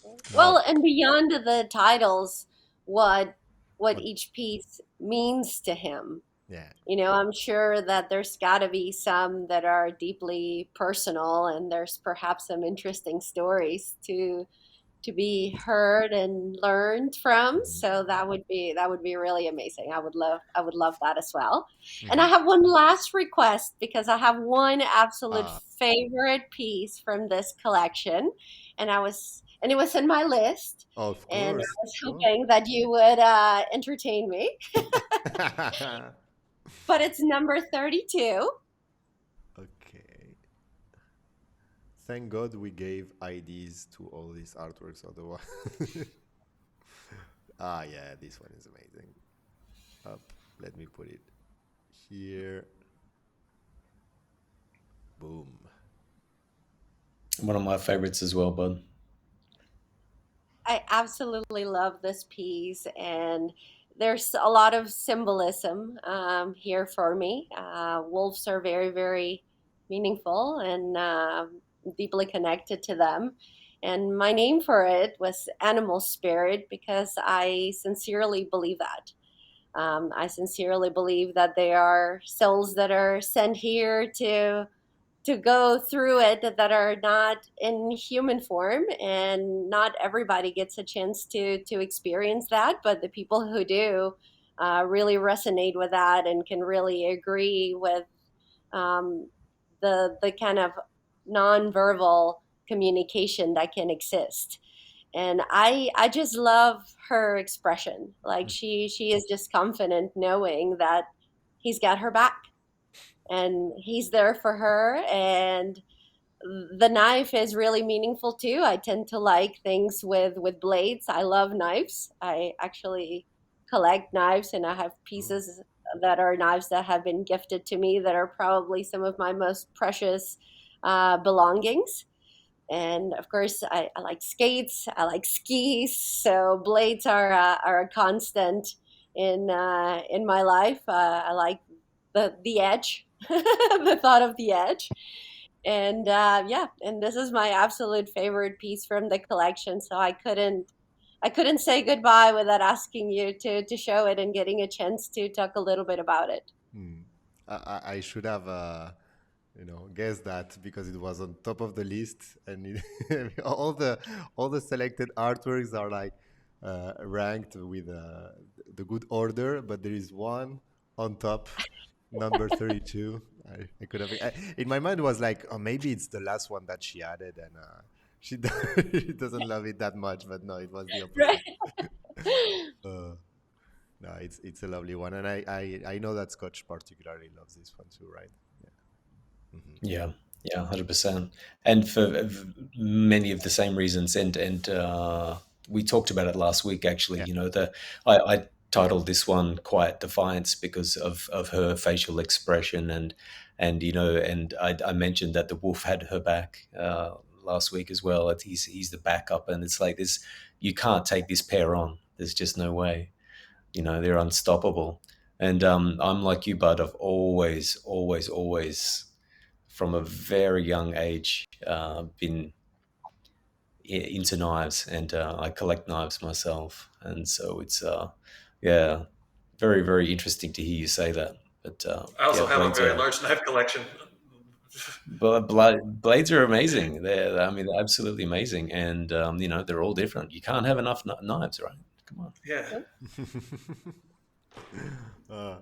No, Well, and beyond the titles, what but each piece means to him. yeah. I'm sure that there's got to be some that are deeply personal, and there's perhaps some interesting stories to be heard and learned from. Hmm. So that would be really amazing. I would love that as well. And I Hmm. have one last request because I have one absolute Ah, favorite piece from this collection, and it was in my list, of and I course. was Go. hoping that you would entertain me. But it's number 32. Okay. Thank God we gave IDs to all these artworks, otherwise. Ah, yeah, this one is amazing. Up, let me put it here. Boom. One of my favorites as well, bud. I absolutely love this piece, and there's a lot of symbolism here for me. Wolves are very, very meaningful and deeply connected to them. And my name for it was Animal Spirit because I sincerely believe that. I sincerely believe that they are souls that are sent here to go through it that are not in human form, and not everybody gets a chance to experience that, but the people who do really resonate with that and can really agree with um, the kind of nonverbal communication that can exist. And I just love her expression. Like she is just confident knowing that he's got her back and he's there for her. And the knife is really meaningful too. I tend to like things with blades. I love knives. I actually collect knives, and I have Cool. pieces that are knives that have been gifted to me that are probably some of my most precious belongings. And of course, I like skates. I like skis. So blades are a constant in my life. I like the edge, the thought of the edge. And yeah, and this is my absolute favorite piece from the collection. So I couldn't say goodbye without asking you to show it and getting a chance to talk a little bit about it. Hmm. I should have, guessed that because it was on top of the list, and all the selected artworks are like ranked with the good order, but there is one on top, number 32. I could have, in my mind was like, oh, maybe it's the last one that she added, and she she doesn't love it that much, but no, it was the Right. opposite. Uh, no, it's a lovely one, and I know that Scotch particularly loves this one too, right? Yeah. Yeah, yeah, 100%. And for many of the same reasons, and we talked about it last week. Actually, Yeah. I titled this one "Quiet Defiance" because of her facial expression, and and I mentioned that the wolf had her back last week as well. He's the backup, and it's like this: you can't take this pair on. There's just no way. They're unstoppable. And I'm like you, Bud. I've always from a very young age been into knives, and I collect knives myself, and so it's yeah, very interesting to hear you say that. But I yeah, also have a very large knife collection. blades are amazing. I mean, they're absolutely amazing, and they're all different. You can't have enough knives, right? Come on. Yeah. Uh,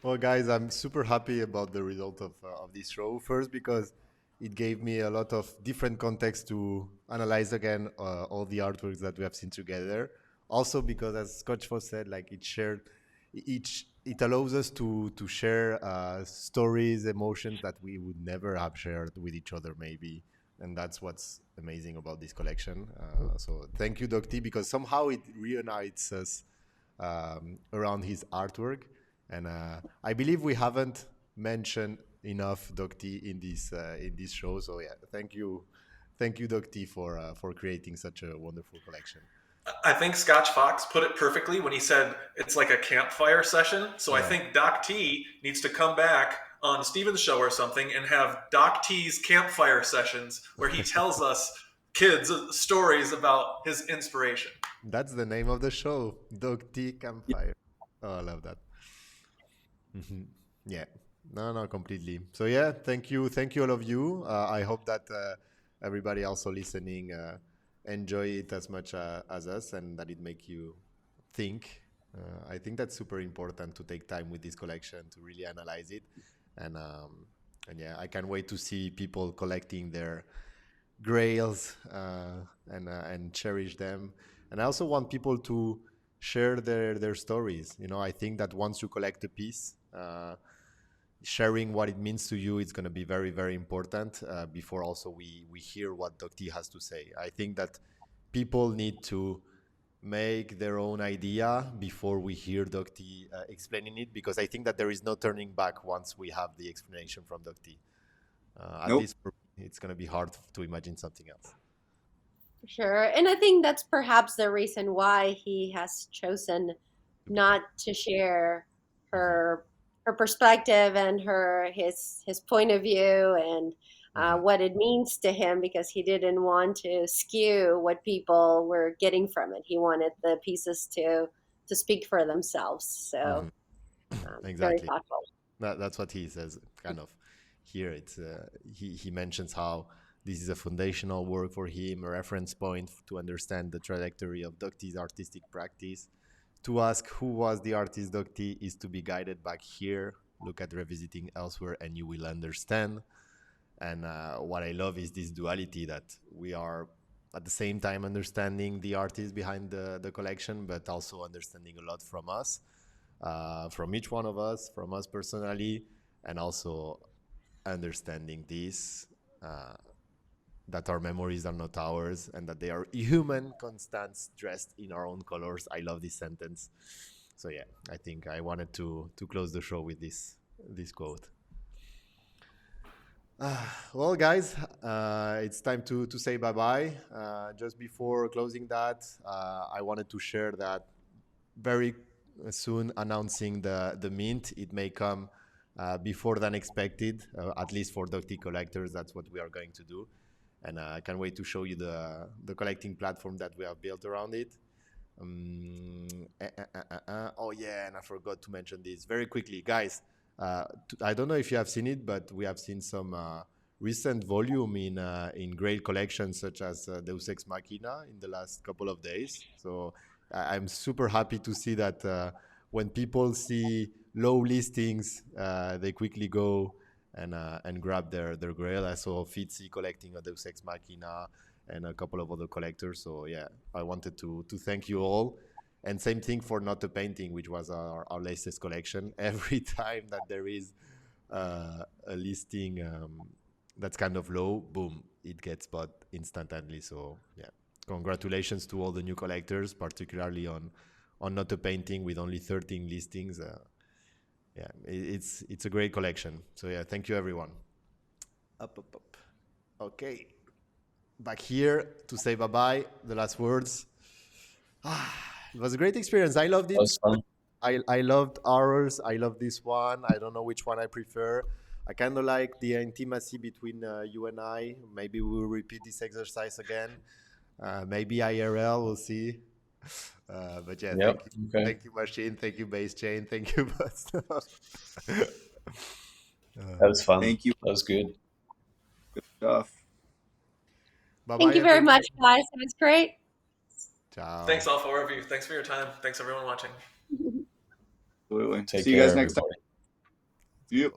well, guys, I'm super happy about the result of this show. First, because it gave me a lot of different context to analyze again all the artworks that we have seen together. Also, because as Scotch was said, like it allows us to share stories, emotions that we would never have shared with each other, maybe. And that's what's amazing about this collection. So thank you, DocT, because somehow it reunites us around his artwork. And I believe we haven't mentioned enough DocT in this show. So yeah, thank you, DocT, for creating such a wonderful collection. I think Scotch Fox put it perfectly when he said it's like a campfire session. So I think Doc T needs to come back on Steven's show or something and have Doc T's campfire sessions where he tells us kids stories about his inspiration. That's the name of the show, DocT Campfire. Oh, I love that. Yeah, no, completely. So yeah, thank you all of you. I hope that everybody also listening enjoy it as much as us, and that it make you think. I think that's super important to take time with this collection to really analyze it, and yeah, I can't wait to see people collecting their grails and cherish them. And I also want people to share their stories. I think that once you collect a piece, sharing what it means to you is going to be very, very important before also we hear what DocT has to say. I think that people need to make their own idea before we hear DocT explaining it, because I think that there is no turning back once we have the explanation from DocT. At Nope. least for me, it's going to be hard to imagine something else. Sure. And I think that's perhaps the reason why he has chosen not to share her her perspective and his point of view and what it means to him, because he didn't want to skew what people were getting from it. He wanted the pieces to speak for themselves. So very Exactly. thoughtful. That's what he says. Kind of here, it's he mentions how this is a foundational work for him, a reference point to understand the trajectory of DocT's artistic practice. To ask who was the artist DocT is to be guided back here. Look at revisiting elsewhere, and you will understand. And what I love is this duality that we are at the same time understanding the artist behind the collection, but also understanding a lot from us, from each one of us, from us personally, and also understanding this, that our memories are not ours and that they are human constants dressed in our own colors. I love this sentence. So yeah, I think I wanted to close the show with this quote. Well, guys, it's time to say bye-bye. Just before closing that, I wanted to share that very soon announcing the mint. It may come before than expected, at least for DocT collectors. That's what we are going to do. And I can't wait to show you the collecting platform that we have built around it. Oh yeah, and I forgot to mention this very quickly, guys. I don't know if you have seen it, but we have seen some recent volume in great collections such as Deus Ex Machina in the last couple of days. So I'm super happy to see that when people see low listings, they quickly go and grab their grail. I saw Fitzy collecting a Deus Ex Machina and a couple of other collectors. So yeah, I wanted to thank you all. And same thing for Not a Painting, which was our latest collection. Every time that there is a listing that's kind of low, boom, it gets bought instantly. So yeah, congratulations to all the new collectors, particularly on Not a Painting with only 13 listings. Yeah, it's a great collection. So yeah, thank you everyone. Up. Okay, back here to say bye-bye. The last words. It was a great experience. I loved That it. was fun. I loved ours. I love this one. I don't know which one I prefer. I kind of like the intimacy between you and I. Maybe we'll repeat this exercise again. Maybe IRL, we'll see. But yeah, Yep. Okay. thank you, Machine. Thank you, Base Chain. Thank you, Buster. That was fun. Thank you. That was good. Good stuff. Bye-bye, Thank you very everyone. much, guys. That was great. Ciao. Thanks all 4 of you. Thanks for your time. Thanks everyone watching. Absolutely. Take See you care, guys next time. everybody. Yep.